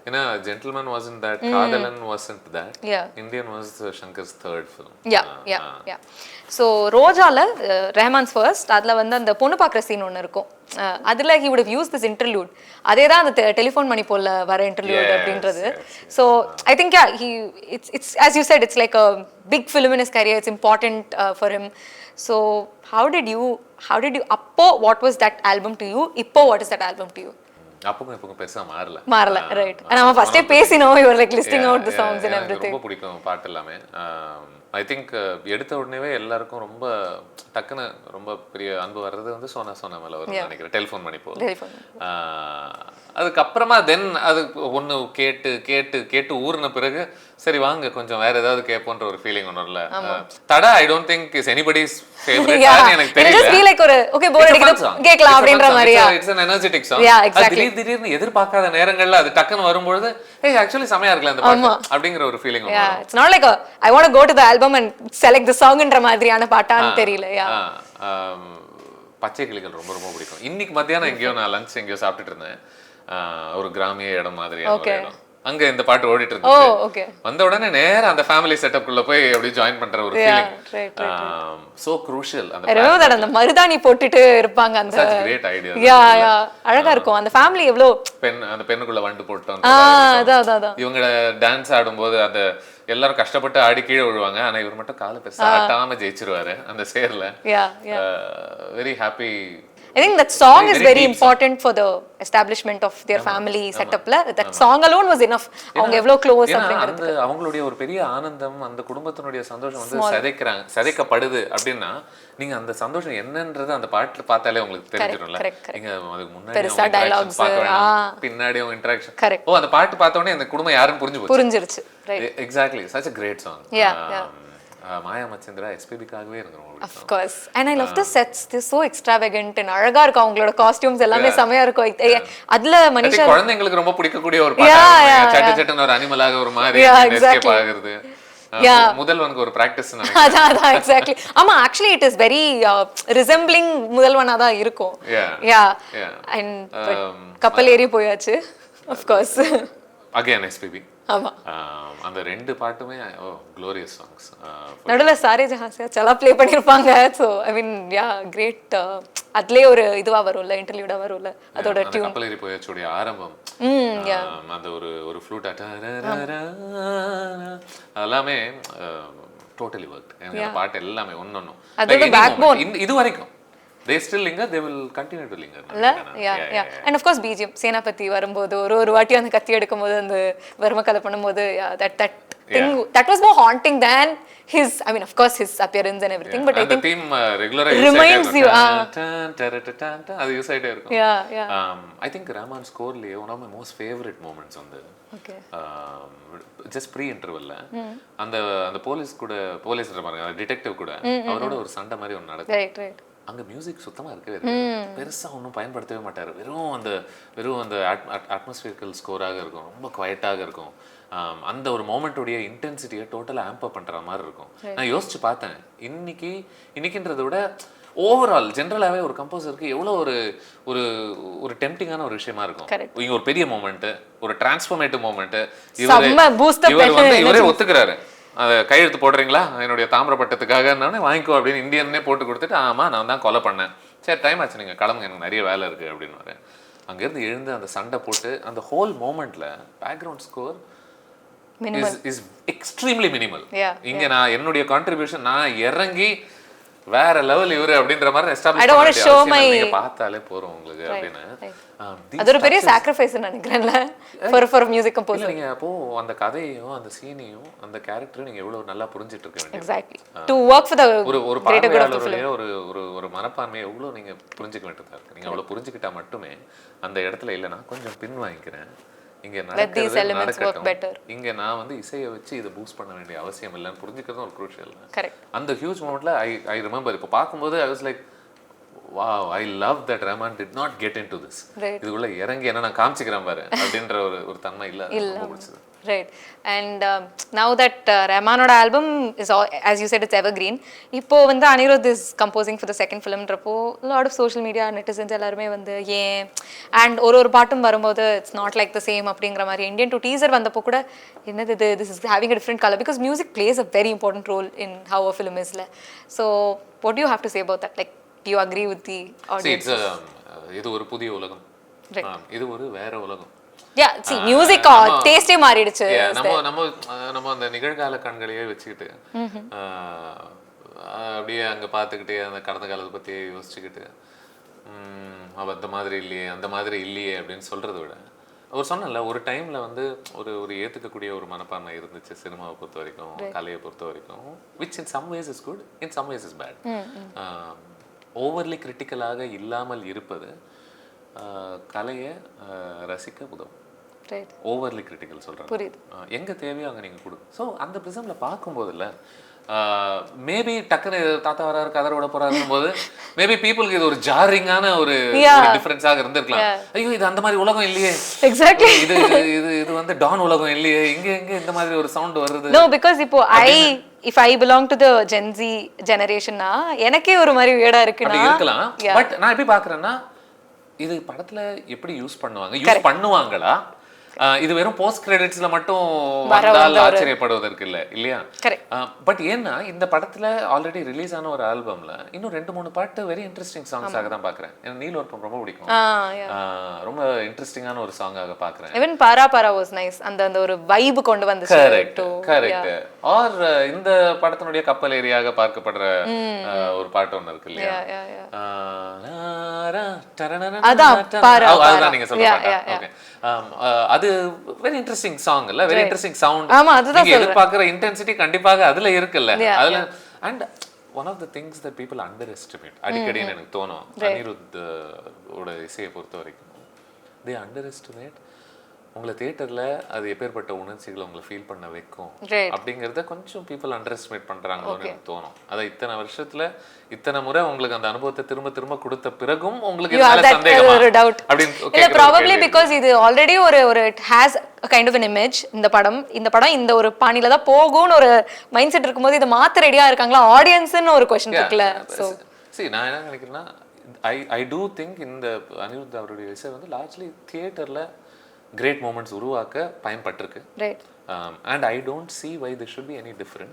ஏன்னா Gentleman wasn't that, காதலன் wasn't that, Indian was Shankar's third film. yeah so ரோஜால ரஹ்மான்ஸ் ஃபர்ஸ்ட், அதுல வந்து அந்த பொண்ணு பார்க்குற சீன் ஒன்று இருக்கும், அதுல he would have used this interlude, அதே தான் அந்த டெலிஃபோன் மணி போல வர interlude அப்படின்றது. So I think it's as you said, it's like a big film in his career, it's important for him. So how did you appo, what was that album to you, ippo what is that album to you? அப்போ பெருசா மாறல right. நம்ம ஃபர்ஸ்டே பேசினோம், you were like listing out the songs and everything. ரொம்ப பிடிக்கும் பாட்டு எல்லாமே. ஐ திங்க் எடுத்த உடனேவே எல்லாருக்கும் ரொம்ப டக்குன்னு ரொம்ப பெரிய அன்பு வர்றது வந்து சோனா மேல வரும் நினைக்கிறேன், டெலிஃபோன் பண்ணி போகும். அதுக்கப்புறமா தென் அது ஒன்று கேட்டு ஊர்ன பிறகு சரி வாங்க கொஞ்சம் வேற ஏதாவது கேட்போன்ற ஒரு ஃபீலிங் ஒன்றும் இல்லை. தடா I don't think is anybody's favourite, எனக்கு தெரியல. ஓகே போர் அடிக்குது கேட்கலாம் அப்படின்ற மாதிரியா. It's an energetic song. திடீர்னு எதிர்பார்க்காத நேரங்கள்ல அது டக்குன்னு வரும்போது ஏய் ஆக்சுவலி செமையா இருக்குல அந்த பாட்டு அப்படிங்கிற ஒரு ஃபீலிங் வரும். It's not like I want to go to the album and select the சாங்ன்ற மாதிரியான பாட்டான்னு தெரியல. பச்சை கிளிகள் ரொம்ப ரொம்ப பிடிக்கும். இன்னைக்கு மத்தியானம் எங்கேயோ நான் லஞ்ச் எங்கேயோ சாப்பிட்டுட்டு இருந்தேன், ஒரு கிராமிய இடம் மாதிரியான ஒரு இடம், அங்க இந்த பாட்டு ஓடிட்டு இருந்துச்சு. வந்த உடனே நேரா அந்த ஃபேமிலி செட்டப் குள்ள போய் அப்படியே ஜாயின் பண்ற ஒரு ஃபீலிங் சோ க்ரூஷியல். அந்த மருதாணி போட்டுட்டு இருப்பாங்க, அந்த such great idea. அழகா இருக்கும் அந்த ஃபேமிலி. எவ்வளவு அந்த பெண்ணுக்குள்ள வண்டு போட்டோம், அதான் இவங்க டான்ஸ் ஆடும்போது அந்த எல்லாரும் கஷ்டப்பட்டு ஆடி கீழே விழுவாங்க, ஆனா இவர் மட்டும் காலை பெருசா ஆட்டாம ஜெயிச்சிருவாரு அந்த சேர்ல. Very happy. I think that song is very important for the establishment of their family setup la. That song alone was enough. அவங்க எவ்வளவு க்ளோஸ் அப்படிங்கிறது, அந்த அவங்களுடைய ஒரு பெரிய ஆனந்தம், அந்த குடும்பத்தினுடைய சந்தோஷம் வந்து சதைக்கப்படுது அப்படின்னா நீங்க அந்த சந்தோஷம் என்னன்றது அந்த பாட்டுல பார்த்தாலே உங்களுக்கு தெரிஞ்சிடும்ல. நீங்க அதுக்கு முன்னாடி டயலாக்ஸ் பின்னாடி அவங்க இன்டராக்ஷன், அந்த பாட்டு பார்த்த உடனே அந்த குடும்பம் யாருன்னு புரிஞ்சிருச்சு. Exactly, such a great song. மாயா மச்சந்திரா எஸ்பிபிக்காகவே இருக்கும். Of course, and I love the sets, they're so extravagant and அழகா இருக்கும், அவங்களோட காஸ்டியூம்ஸ் எல்லாமே செமையா இருக்கும். அதுல மனிஷா குழந்தைங்களுக்கு ரொம்ப பிடிக்கக்கூடிய ஒரு பாட்டு, சட்டச்சட்டன ஒரு அனிமலாக ஒரு மாதிரி எஸ்கேப் ஆகுறது. முதல்வனுக்கு ஒரு பிராக்டிஸ் அதான் எக்ஸாக்ட்லி. ஆமா ஆக்சுவலி இட் இஸ் வெரி ரிசெம்பிளிங் முதல்வனா தான் இருக்கும். அண்ட் கப்பல் ஏறி போயாச்சு of course again SPB. ஆமா அந்த ரெண்டு பாட்டுமே glorious songs. நடுவுல சாரே ஜஹான் சே சலா ப்ளே பண்ணிருப்பாங்க. So I mean great. அதுலயே ஒரு இதுவா வரும்ல, இன்டர்வியூடா வரும்ல அதோட டியூன். கப்பலேறி போயாச்சுடைய ஆரம்பம், அந்த ஒரு ஃப்ளூட் எல்லாமே டோட்டலி வர்க். அந்த பாட்டு எல்லாமே ஒன்னொன்னும் அதோட பேக்போன் இது வரைக்கும் they still linger, they will continue to linger. Yeah. And of course BGM சேனாபதி வரும்போது ஒரு வாட்டி அந்த கத்தி எடுக்கும்போது அந்த வர்மகலை பண்ணும்போது that was more haunting than his, I mean of course his appearance and everything, but I think the theme regular reminds you அது use ஆயிட்டே இருக்கும். I think Rahman score le one of my most favorite moments on the just pre interval la அந்த police பாருங்க, detective கூட அவரோட ஒரு சண்டை மாதிரி ஒன்னு நடக்கும். right அங்க மியூசிக் சுத்தமா இருக்கவே பெருசா ஒன்றும் பயன்படுத்தவே மாட்டாரு. வெறும் அந்த அட்மாஸ்பியரிக்கல் ஸ்கோராக இருக்கும், ரொம்ப குவைட்டாக இருக்கும். அந்த ஒரு மோமெண்ட்டோடைய இன்டென்சிட்டியை டோட்டலாக ஆம்ப் பண்ற மாதிரி இருக்கும். நான் யோசிச்சு பார்த்தேன், இன்னைக்குன்றதை விட ஓவரால் ஜென்ரலாகவே ஒரு கம்போசருக்கு எவ்வளோ ஒரு டெம்டிங்கான ஒரு விஷயமா இருக்கும். இங்க ஒரு பெரிய மூமெண்ட், ஒரு டிரான்ஸ்ஃபர்மேட்டிவ் மூமெண்ட், இவரே ஒத்துக்கிறாரு. அதை கையெழுத்து போடுறீங்களா என்னுடைய தாமிரப்பட்டத்துக்காக, வாங்கிக்கோ அப்படின்னு இந்தியன்னே போட்டு கொடுத்துட்டு, ஆமா நான் தான் கொலை பண்ணேன், சரி டைம் ஆச்சு நீங்கள் கிளம்புங்க எனக்கு நிறைய வேலை இருக்குது அப்படின்னு. அங்கேருந்து எழுந்து அந்த சண்டை போட்டு அந்த ஹோல் மூமெண்ட்டில் background score is extremely minimal. இங்க Yeah. நான் என்னுடைய கான்ட்ரிபியூஷன் நான் இறங்கி வேற லெவல் இவரு அப்படின்ற மாதிரி I establish don't want to show my நீங்க பார்த்தாலே போறோம் உங்களுக்கு அப்படின்னு. அது ஒரு பெரிய சாக்ரிஃபைஸ் நினைக்கிறேன்ல ஃபார் மியூசிக் கம்போசர். இல்ல நீங்க அப்போ அந்த கதையையும் அந்த சீனையும் அந்த கேரக்டரையும் நீங்க எவ்வளவு நல்லா புரிஞ்சிட்டு இருக்க வேண்டியது. Exactly to work for the ஒரு பார்வையாளருடைய ஒரு மனப்பான்மையை எவ்வளவு நீங்க புரிஞ்சுக்க வேண்டியதா இருக்கு. நீங்க அவ்வளவு புரிஞ்சுக்கிட்டா மட்டுமே அந்த இடத்துல இல்ல நான் கொஞ்சம் பின் வாங்கிக்கிறேன், இங்க நடக்கிறது இங்க நான் வந்து இசையை வச்சு இதை பூஸ்ட் பண்ண வேண்டிய அவசியம் இல்லைன்னு புரிஞ்சுக்கிறதும் ஒரு க்ரூஷியல். அந்த ஹியூஜ் மொமெண்ட்ல ஐ ரிமெம்பர் இப்போ பார்க்கும்போது I was like wow, I love that Rahman did not get into this. இதுக்குள்ள இறங்கி என்ன நான் காமிச்சிக்கிறேன் பாரு அப்படின்ற ஒரு தன்மை இல்ல ரொம்ப பிடிச்சது. Right. And now that Rahmanoda album is all, as you said, it's evergreen. இப்போ வந்து Anirudh is composing for the second film ன்றப்போ a lot of social media netizens எல்லாருமே வந்து ஏன் and ஒரு பாட்டும் வரும்போது it's not like the same அப்படிங்கிற மாதிரி Indian to teaser வந்தப்போ கூட என்னது இது, this is having a different color because music plays a very important role in how a film is. So what do you have to say about that? Like, do you agree with the audience? See, இது ஒரு புதிய உலகம், இது ஒரு வேற உலகம். Yeah, see, music taste மாறிடுச்சு. நம்ம அந்த நிகழ்கால கண்களையே வச்சுக்கிட்டு அப்படியே அங்க பார்த்துக்கிட்டே அந்த கடந்த காலத்தை பத்தி யோசிச்சுக்கிட்டு அந்த மாதிரி இல்லையே அந்த மாதிரி இல்லையே அப்படின்னு சொல்றதை விட அவர் சொன்னல ஒரு டைம்ல வந்து ஒரு ஏத்துக்கக்கூடிய ஒரு மனப்பான்மை இருந்துச்சு சினிமாவை பொறுத்த வரைக்கும், கலையை பொறுத்த வரைக்கும், which in some ways is good, in some ways is bad. Overly கிரிட்டிக்கலாக இல்லாமல் இருப்பது கலையை ரசிக்க உதவும். ஓவர்லி கிரிட்டிக்கல் சொல்றேன், எங்க தேவையோ அங்க நீங்க கொடு. ஸோ அந்த பிரிசம்ல பார்க்கும்போதுல மேபி டக்குனு தாத்தா வராரு கதற விட போறாருக்கும் போது மேபி பீப்புளுக்கு இது ஒரு ஜாரிங்கான ஒரு டிஃபரன்ஸாக இருந்திருக்கலாம். ஐயோ இது அந்த மாதிரி உலகம் இல்லையே, எக்ஸாக்ட்லி இது இது இது வந்து டான் உலகம் இல்லையே, இங்க இந்த மாதிரி ஒரு சவுண்ட் வருது. நோ பிகாஸ் இப்போ if I belong to the Gen Z generation na எனக்கே ஒரு மாதிரி வியர்டா இருக்குனா இருக்கலாம். பட் நான் எப்படி பார்க்கறேன்னா இது படத்துல எப்படி யூஸ் பண்ணுவாங்களா, இது வெறும் போஸ்ட் கிரெடிட்ஸ்ல மட்டும் வந்தால் ஆச்சரியப்படுவதற்கு இல்லையா? பட் ஏன்னா இந்த படத்துல ஆல்ரெடி ரிலீஸ் ஆன ஒரு ஆல்பம்ல இன்னும் 2-3 பாட்டு வெரி இன்ட்ரெஸ்டிங் சாங்ஸாக தான் பாக்குறேன். எனக்கு நீல் ஒர்க்கம் ரொம்ப பிடிக்கும், ரொம்ப இன்ட்ரெஸ்டிங்கான ஒரு சாங்காக பாக்குறேன். even para para was nice, அந்த ஒரு வைப் கொண்டு வந்துச்சு. கரெக்ட். ஆர் இந்த படத்தினுடைய கப்பல் ஏரியாக பார்க்கப்படுற ஒரு பாட்டு ஒன்னு இருக்கு இல்லையா, அதான் நீங்க சொல்றீங்க. அது வெரி இன்ட்ரெஸ்டிங் சாங் இல்ல, வெரி இன்ட்ரெஸ்டிங் சவுண்ட். நீங்க எதிர்பார்க்கிற இன்டென்சிட்டி கண்டிப்பாக அதுல இருக்குல்ல. அதுல and one of the things that people underestimate அடிக்கடி எனக்கு தோணும் அனிருத் ஓட இசையை பொறுத்த வரைக்கும், தே அண்டர் எஸ்டிமேட் உங்களை தியேட்டர்ல அது எப்பேற்பட்ட உணர்ச்சிகளை உங்களை ஃபீல் பண்ண வைக்கும் அப்படிங்கறத கொஞ்சம் பீப்புள் அண்டர் எஸ்டிமேட் பண்றாங்களோன்னு எனக்கு தோணும். அதை இத்தனை வருஷத்துல இத்தனை முறை உங்களுக்கு அந்த அனுபவத்தை திரும்ப திரும்ப கொடுத்த பிறகும் உங்களுக்கு சந்தேகமா இல்ல probably because இது ஆல்ரெடி ஒரு it has a kind of an image. இந்த படம் இந்த ஒரு பாணியில தான் போகும்னு ஒரு மைண்ட் செட் இருக்கும்போது இதை மாத்த ரெடியா இருக்காங்களா ஆடியன்ஸ்னு ஒரு क्वेश्चन இருக்குல்ல. சோ see நான் என்ன நினைக்கிறேன்னா I do think இந்த அனிருத் அவருடைய இசை வந்து largely தியேட்டர்ல great moments உருவாக்க பயன்பட்டிருக்கு. And I don't see why this should be any different.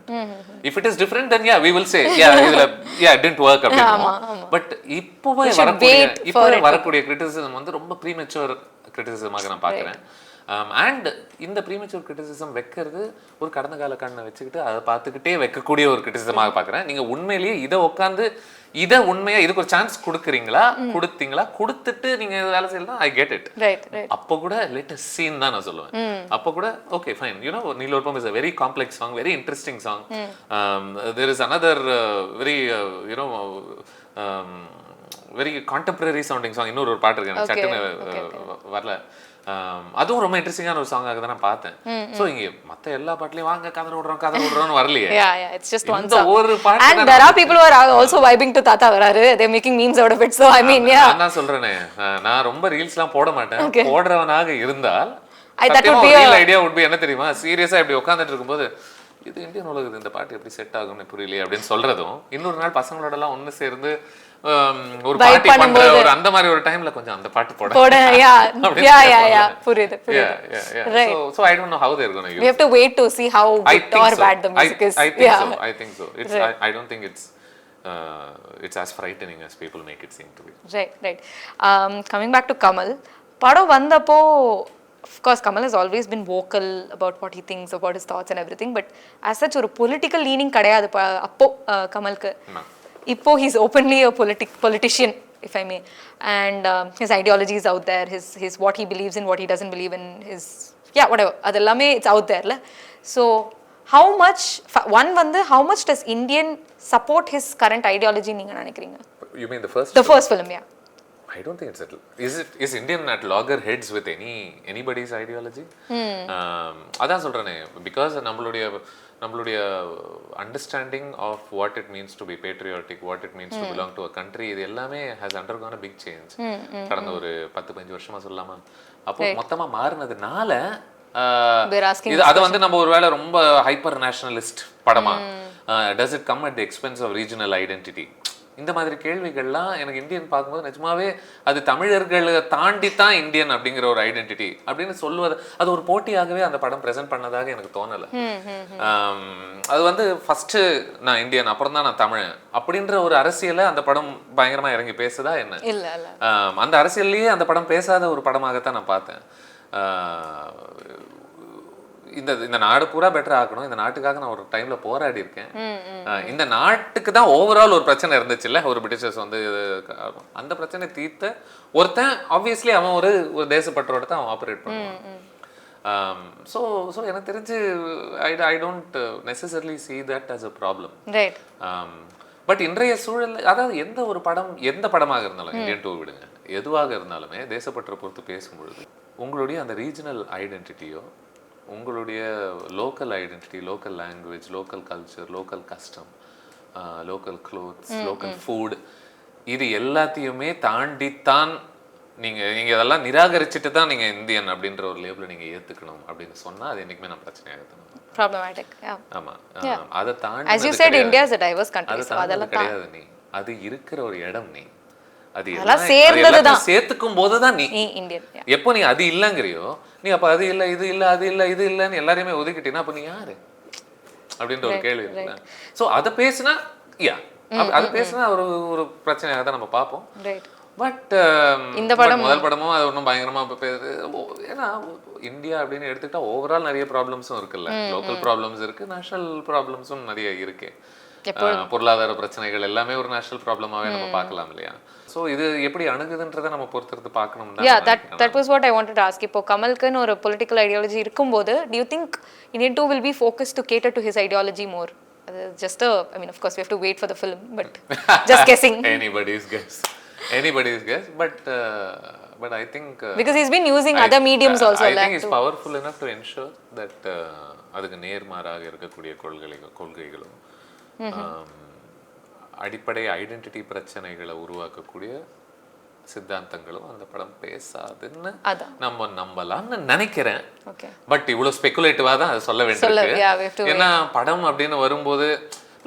If it is different then we will say it didn't work அப்படினு. பட் இப்போவே வரக்கூடிய criticism வந்து ரொம்ப premature criticism-ஆக நான் பார்க்கிறேன். அண்ட் இந்த ப்ரீமெச்சூர் கிரிட்டிசிசம் வைக்கிறது ஒரு கடந்த கால கண்ணை வச்சுக்கிட்டு அதை பார்த்துக்கிட்டே வைக்கக்கூடிய ஒரு கிரிட்டிசிசமாக பார்க்குறேன். நீங்கள் உண்மையிலேயே இதை உண்மையா இதுக்கு ஒரு சான்ஸ் கொடுத்தீங்களா கொடுத்துட்டு நீங்க வேலை செய்யலாம், ஐ கெட் இட். அப்போ கூட லேட்டஸ்ட் சீன் தான் நான் சொல்லுவேன். அப்போ கூட ஓகே ஃபைன், யூனோ நீலோர்பம் is a very complex song, very interesting song. There is another very very contemporary sounding song, இன்னொரு பாட்டு இருக்கு எனக்கு சட்டுன்னு வரல, அதுவும் ரொம்ப இன்ட்ரெஸ்டிங்கான ஒரு சாங்காக தான் நான் பார்த்தேன். சோ இங்க மத்த எல்லா பாட்டுலயும் வாங்க கதற விடுறோம்னு வரலையே. It's just one song. ஒரு பாட்டு and there are people who are also vibing to தாத்தா வராரு, they making memes out of it. So I mean நான் சொல்றேனே, நான் ரொம்ப ரீல்ஸ்லாம் போட மாட்டேன். போடுறவனாக இருந்தால் that would be real idea would be என்ன தெரியுமா, சீரியஸா இப்படி உட்கார்ந்துட்டு இருக்கும்போது இது இந்தியன் உலகத்துல இந்த பாட்டு எப்படி செட் ஆகும்னு புரியலையே அப்படின்னு சொல்றதும், இன்னொரு நாள் பசங்களோட எல்லாம் ஒன்னு சேர்ந்து ஒரு பார்ட்டி பண்ற ஒரு அந்த மாதிரி ஒரு டைம்ல கொஞ்சம் அந்த பாட்டு போட புரியுது. So I don't know how they're going to use. We have to wait to see how good or bad the music is. I think so. I don't think it's as frightening as people make it seem to be. Right. Coming back to Kamal, படம் வந்தப்போ of course, Kamal has always been vocal about what he thinks, about his thoughts and everything. But as such, ஒரு political leaning கிடையாது அப்போ கமலுக்கு. இப்போ he's openly a politician, if I may, and his ideology is out there. His what he believes in, what he doesn't believe in, his whatever. அதெல்லாமே it's out there, la. So how much how much does Indian support his current ideology நீங்க நினைக்கிறீங்க? You mean the first film, yeah. I don't think it's at. Is Indian at loggerheads with anybody's ideology? அதான் சொல்றேனே, because நம்மளுடைய understanding of what it means to be patriotic, what it means to belong to a country, இது எல்லாமே has undergone a big change. கடந்த ஒரு 10-15 வருஷமா சொல்லலாமா? அப்போ மொத்தமா மாறினதுனால அது வந்து நம்ம ஒருவேளை ரொம்ப ஹைப்பர் நேஷனலிஸ்ட் படமா, does it come at the expense of regional identity? இந்த மாதிரி கேள்விகள்லாம் எனக்கு இந்தியன் பார்க்கும்போது நிஜமாவே அது தமிழர்களை தாண்டி தான் இந்தியன் அப்படிங்கிற ஒரு ஐடென்டிட்டி அப்படின்னு சொல்லுவது, அது ஒரு போட்டியாகவே அந்த படம் ப்ரெசென்ட் பண்ணதாக எனக்கு தோணலை. அது வந்து ஃபர்ஸ்ட் நான் இந்தியன் அப்புறம் தான் நான் தமிழன் அப்படின்ற ஒரு அரசியலை அந்த படம் பயங்கரமா இறங்கி பேசுதா என்ன? அந்த அரசியல்லையே அந்த படம் பேசாத ஒரு படமாகத்தான் நான் பார்த்தேன். இந்த நாடு பூரா பெட்டர் ஆக்கணும், இந்த நாட்டுக்காக நான் ஒரு டைம்ல போராடி இருக்கேன், இந்த நாட்டுக்கு தான் ஓவரால் ஒரு பிரச்சனை இருந்துச்சு இல்ல, ஒரு பிரிட்டிஷர்ஸ் வந்து அந்த பிரச்சனை தீர்த்த ஒருத்தன் ஆப்வியஸ்லி அவன் ஒரு தேசப்பற்றோட தான் அவன் ஆப்ரேட் பண்ணுவான். ஸோ எனக்கு தெரிஞ்சு I don't necessarily see that as a problem. But இன்றைய சூழல், அதாவது எந்த படமாக இருந்தாலும், இந்தியன் டூ விடுங்க, எதுவாக இருந்தாலுமே தேசப்பற்றை பொறுத்து பேசும்பொழுது உங்களுடைய அந்த ரீஜனல் ஐடென்டிட்டியோ, உங்களுடைய local identity, local language, local culture, local custom, local clothes, local food, இது எல்லாத்தையுமே தாண்டித்தான் நீங்கள் இதெல்லாம் நிராகரிச்சுட்டு தான் நீங்கள் இந்தியன் அப்படின்ற ஒரு லேபிளை நீங்கள் ஏற்றுக்கணும் அப்படின்னு சொன்னால் அது என்றைக்குமே நான் பிரச்சனையாக problematic. ஆமாம், அதை தாண்டி as you said, India is a diverse country, so அதெல்லாம் கிடையாது. நீ அது இருக்கிற ஒரு இடம், நீ அது சேர்த்துக்கும் போதுதான் நீ இந்தியன். எப்போ நீ அது இல்லைங்கிறியோ, நீ அப்ப அது இல்லை, இது இல்லை, அது இல்லை, இது இல்லைன்னு எல்லாரையுமே ஒதுக்கிட்டீங்கன்னா அப்ப நீ யாரு அப்படின்ற ஒரு கேள்வி இருக்குல்ல. ஸோ அதை பேசுனா அது பேசுனா ஒரு பிரச்சனையாக தான் நம்ம பார்ப்போம். பட் இந்த படம் முதல் படமும் அது ஒன்றும் பயங்கரமா ஏன்னா இந்தியா அப்படின்னு எடுத்துக்கிட்டா ஓவரால் நிறைய ப்ராப்ளம்ஸும் இருக்குல்ல, லோக்கல் ப்ராப்ளம்ஸ் இருக்கு, நேஷனல் ப்ராப்ளம்ஸும் நிறைய இருக்கு. பொருளாதார பிரச்சனைகள் எல்லாமே ஒரு நேஷனல் ப்ராப்ளமாவே நம்ம பார்க்கலாம் இல்லையா? ஸோ இது எப்படி அணுகுதுன்றதை நம்ம பொறுத்திருந்து பார்க்கணும். that was what I wanted to ask. இப்போ கமல்க்குன்னு ஒரு பொலிட்டிக்கல் ஐடியாலஜி இருக்கும்போது, do you think Indian 2 will be focused to cater to his ideology more? Just I mean, of course we have to wait for the film, but just guessing. anybody's guess, but I think because he's been using other mediums also. I think he's powerful enough to ensure that அதுக்கு நேர்மாறாக இருக்கக்கூடிய கொள்கைகளும் அடிப்படை identity பிரச்சனைகளை உருவாக்கக்கூடிய சித்தாந்தங்களும் அந்த படம் பேசாதுன்னு நம்ம நம்பலாம்னு நினைக்கிறேன். பட் இவ்வளவு ஸ்பெகுலேட்டிவா தான் அதை சொல்ல வேண்டியிருக்கு. ஏன்னா படம் அப்படின்னு வரும்போது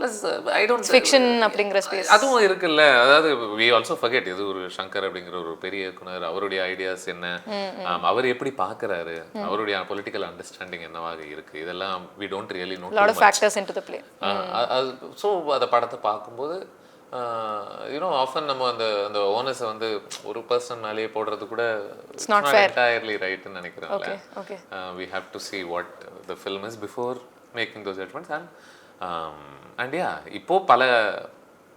பிளஸ் ஐ டோன்ட் ஃபிக்ஷன் அப்படிங்கிற ஸ்பேஸ் அதுவும் இருக்குல்ல. அதாவது we also forget, இது ஒரு சங்கர் அப்படிங்கிற ஒரு பெரிய இயக்குனர், அவருடைய ஐடியாஸ் என்ன, அவர் எப்படி பார்க்கறாரு, அவருடைய பொலிட்டிக்கல் அண்டர்ஸ்டாண்டிங் என்னவாக இருக்கு, இதெல்லாம் we don't really know lot of factors into the play. So அந்த படத்தை பார்க்கும்போது ஆஃபன் நம்ம அந்த ஓனர்ஸை வந்து ஒரு பர்சன் மேலேயே போடுறது கூட it's not entirely ரைட்னு நினைக்கிறேன்ல. we have to see what the film is before making those judgments. And இப்போ பல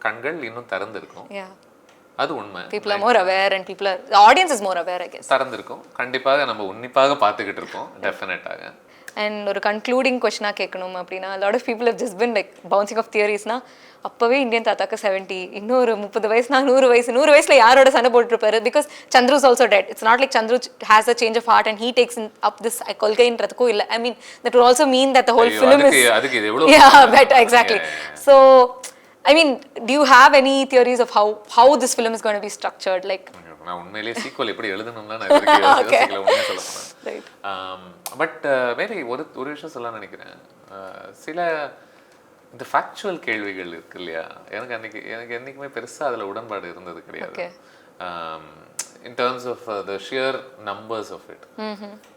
கண்கள் இன்னும் திறந்திருக்கும், அது உண்மை. people are more aware and the audience is more aware, I guess. திறந்திருக்கும், கண்டிப்பாக நம்ம உன்னிப்பாக பார்த்துக்கிட்டு இருக்கோம் டெஃபினட்டாக. அண்ட் ஒரு கன்க்ளூடிங் கொஸ்டினாக கேட்கணும் அப்படின்னா, lot of people have just been like bouncing off தியரிஸ்னா, அப்போவே இந்தியன் தாத்தாக்கு 70, இன்னொரு 30 வயசுனா 100 வயசுல யாரோட சண்டை போட்டுருப்பாரு? Because Chandru is also dead. It's not like Chandru has a change of heart and he takes up this கொள்கைன்றதுக்கும் இல்லை. I mean that will also mean that the whole film is better. Exactly. So I mean, do you have any theories of how this film is going to be structured? Like, நான் உண்மையிலேயே sequel எப்படி எழுதணும்னா நான் யோசிக்கல, உண்மையை சொல்ல போனேன். But maybe ஒரு விஷயம் சொல்ல நினைக்கிறேன். சில இந்த ஃபேக்சுவல் கேள்விகள் இருக்கு இல்லையா, எனக்கு என்னைக்குமே பெருசா அதுல உடன்பாடு இருந்தது கிடையாது. In terms of the sheer numbers of it.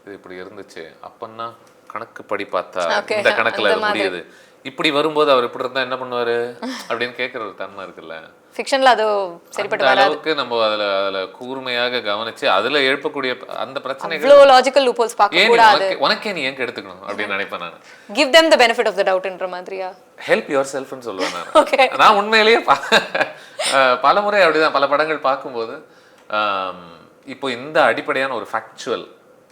இது இப்படி இருந்துச்சு அப்பன்னா கணக்கு படி பார்த்தா இந்த கணக்குல அது முடியுது, இப்படி வரும்போது அவர் இப்படி இருந்தா என்ன பண்ணுவாரு அப்படின்னு கேட்குற ஒரு தன்மை இருக்குல்ல. ஃபிக்ஷன்ல அது சரிப்பட்டு அந்த வராது. அளவுக்கு நம்ம அதுல கூர்மையாக கவனிச்சு அதுல எழுப்பக்கூடிய அந்த பிரச்சனைகள் இவ்ளோ லாஜிக்கல் லூப்போல்ஸ் பார்க்க கூடாது. உனக்கே நீ ஏன் எடுத்துக்கணும் அப்படின்னு நினைப்பேன் நான். Give them the benefit of the doubtன்ற மாதிரியா? ஹெல்ப் யுவர் செல்ஃப்னு சொல்லுவேன் நான். நான் உண்மையிலேயே பல முறை அப்படிதான் பல படங்கள் பார்க்கும்போது இப்போ இந்த அடிப்படையான ஒரு ஃபேக்சுவல்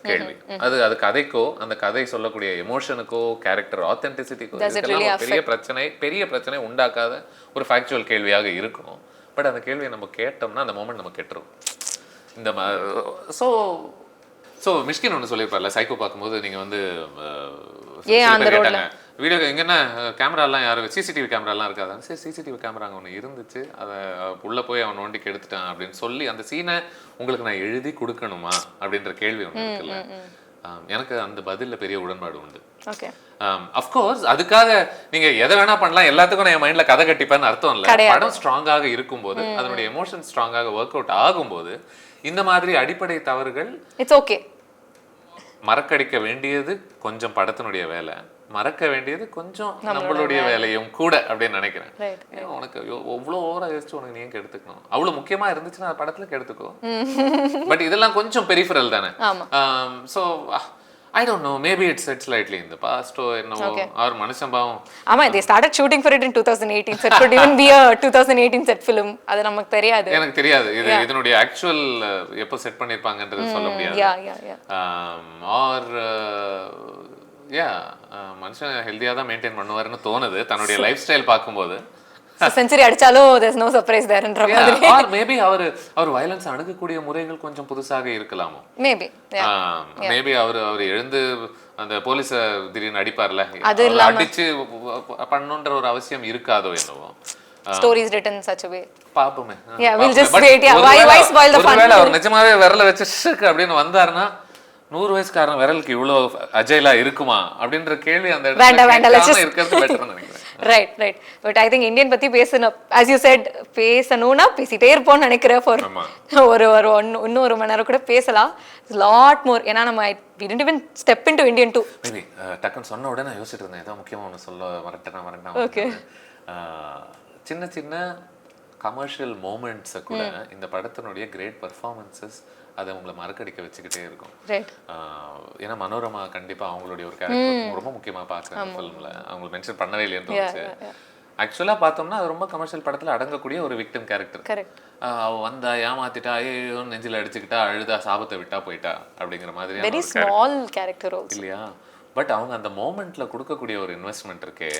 கேள்வி அது கதைக்கோ அந்த கதை சொல்லக்கூடிய எமோஷனுக்கோ கேரக்டர் ஆத்தென்டிசிட்டிக்கோ பெரிய பிரச்சனை உண்டாக்காத ஒரு ஃபேக்சுவல் கேள்வியாக இருக்கும். பட் அந்த கேள்வியை நம்ம கேட்டோம்னா அந்த மோமெண்ட் நம்ம கெட்டுரும். இந்த ஸோ மிஷ்கின் ஒன்று சொல்லியிருப்பார்ல, சைக்கோ பார்க்கும்போது நீங்கள் வந்து கேட்டாங்க வீடியோ இங்கே என்ன கேமராலாம் யாரும் சிசிடிவி கேமராலாம் இருக்காது. சரி சிசிடிவி கேமரா அங்கே ஒன்று இருந்துச்சு, அதை உள்ளே போய் அவன் நோண்டிக்கு எடுத்துட்டான் அப்படின்னு சொல்லி அந்த சீனை உங்களுக்கு நான் எழுதி கொடுக்கணுமா அப்படின்ற கேள்வி ஒன்று இருக்குல்ல. எனக்கு அந்த பதிலில் பெரிய உடன்பாடு உண்டு. அஃப்கோர்ஸ் அதுக்காக நீங்க எதை வேணா பண்ணலாம், எல்லாத்துக்கும் நான் என் மைண்ட்ல கதை கட்டிப்பேன்னு அர்த்தம் இல்லை. படம் ஸ்ட்ராங்காக இருக்கும்போது அதனுடைய எமோஷன் ஸ்ட்ராங்காக ஒர்க் அவுட் ஆகும்போது இந்த மாதிரி அடிப்படை தவறுகள் இட்ஸ் ஓகே. மறக்கடிக்க வேண்டியது கொஞ்சம் படத்தினுடைய வேலை, மறக்க வேண்டியது கொஞ்சம் நம்மளுடைய வேலையும் கூட அப்படின்னு நினைக்கிறேன். உனக்கு எவ்வளோ ஓவரா யோசிச்சு உனக்கு நீங்க எடுத்துக்கணும், அவ்வளவு முக்கியமா இருந்துச்சுன்னா படத்துல எடுத்துக்கோ. பட் இதெல்லாம் கொஞ்சம் பெரிஃபரல் தானே. So I don't know, maybe it set slightly in the past or என்னவோ ஆர் மனுஷன் பாவம். ஆமா, they started shooting for it in 2018, so it could even be a 2018 set film. அது நமக்கு தெரியாது. எனக்கு தெரியாது இதனுடைய ஆக்சுவல் எப்போ செட் பண்ணிருப்பாங்கன்றது சொல்ல முடியாது. ஆர் மனுஷன் ஹெல்தியா தான் மெயின்டைன் பண்ணுவாருன்னு தோணுது தன்னுடைய லைஃப் ஸ்டைல் பார்க்கும்போது. செஞ்சுரி அடிச்சாலும் there's no surprise there ன்ற மாதிரி. ஆர் மேபி அவர் வயலன்ஸ் அணுகக்கூடிய முறைகள் கொஞ்சம் புதுசாக இருக்கலாமோ. மேபி அவர் எழுந்து அந்த போலீஸ திடீர்னு அடிப்பார்ல, அடிச்சு பண்ணணுன்ற ஒரு அவசியம் இருக்காதோ என்னவோ. Stories written in such a way. பாப்போமே. We'll just wait. Why spoil the fun? அவர் நிஜமாவே விரல வச்சு ஷிக் அப்படின்னு வந்தாருன்னா 100 வயசுக்காரன் விரலுக்கு இவ்வளோ அஜைலா இருக்குமா அப்படின்ற கேள்வி அந்த இடத்துல இருக்கிறது பெட்டர்னு நினைக்கிறேன். Right but I think Indian பத்தி பேசணும், as you said, பேசணும்னா பேசிட்டே இருப்போம்னு நினைக்கிறேன். ஃபார் இன்னொரு மணி நேரம் கூட பேசலாம். Lot more. ஏன்னா நம்ம we didn't even step into Indian too. Maybe டக்குன்னு சொன்ன உடனே நான் யோசிச்சுட்டு இருந்தேன், ஏதோ முக்கியமாக ஒன்று சொல்ல மறட்டேன். ஓகே, சின்ன சின்ன கமர்ஷியல் மூமெண்ட்ஸை கூட இந்த படத்தினுடைய கிரேட் பர்ஃபார்மன்சஸ் அதை உங்களை மறக்கடிக்க வச்சுக்கிட்டே இருக்கும். ஏன்னா மனோரமா கண்டிப்பா அவங்களுடைய ஒரு கேரக்டர் ரொம்ப முக்கியமா பார்க்குறேன் ஃபிலிம்ல, அவங்க மென்ஷன் பண்ணவே இல்லைன்னு தோணுச்சு. ஆக்சுவலா பார்த்தோம்னா அது ரொம்ப கமர்ஷியல் படத்துல அடங்கக்கூடிய ஒரு விக்டிம் கேரக்டர். அவ வந்தா ஏமாத்திட்டா, ஐயோ நெஞ்சில அடிச்சுக்கிட்டா, அழுதா, சாபத்தை விட்டா போயிட்டா அப்படிங்கிற மாதிரி வெரி ஸ்மால் கேரக்டர் இல்லையா. பட் அவங்க அந்த மோமெண்ட்ல கொடுக்கக்கூடிய ஒரு இன்வெஸ்ட்மெண்ட் இருக்கே,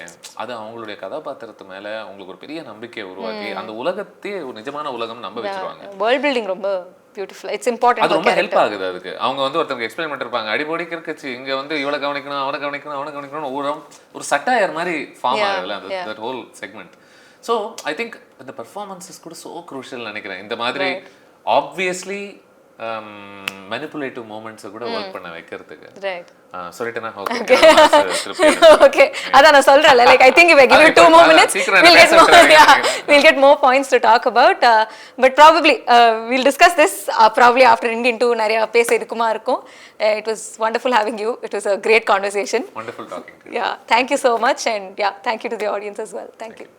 அது அவங்களுடைய கதாபாத்திரத்து மேல உங்களுக்கு ஒரு பெரிய நம்பிக்கையை உருவாக்கி அந்த உலகத்தையே ஒரு நிஜமான உலகம் நம்ப வச்சிருவாங்க. வேர்ல்ட் பில்டிங் ரொம்ப பியூட்டிஃபுல். It's important. அது ரொம்ப ஹெல்ப் ஆகுது அதுக்கு. அவங்க வந்து ஒருத்தருக்கு எக்ஸ்பிளைன் பண்ணிருப்பாங்க, அடிபொடி கிறுக்குச்சு இங்க வந்து இவளை கவனிக்கணும், அவனை கவனிக்கணும் ஒரு சட்டாயர் மாதிரி ஃபார்ம் ஆகுதுல்ல that whole segment. So I think இந்த பெர்ஃபார்மன்ஸஸ் கூட சோ க்ரூஷியல் நினைக்கிறேன். இந்த மாதிரி ஆப்வியஸ்லி manipulative moments கூட work பண்ண வைக்கிறதுக்கு. சொல்லிட்டேனா? ஓகே அதான் நான் சொல்றேன்ல, like I think if I give you 2 more minutes we'll get more points to talk about, but probably we'll discuss this probably after Indian 2 நிறைய பேச இருக்குமா இருக்கும். It was wonderful having you. It was a great conversation. Wonderful talking to you. Yeah, thank you so much, and yeah, thank you to the audience as well. Thank you.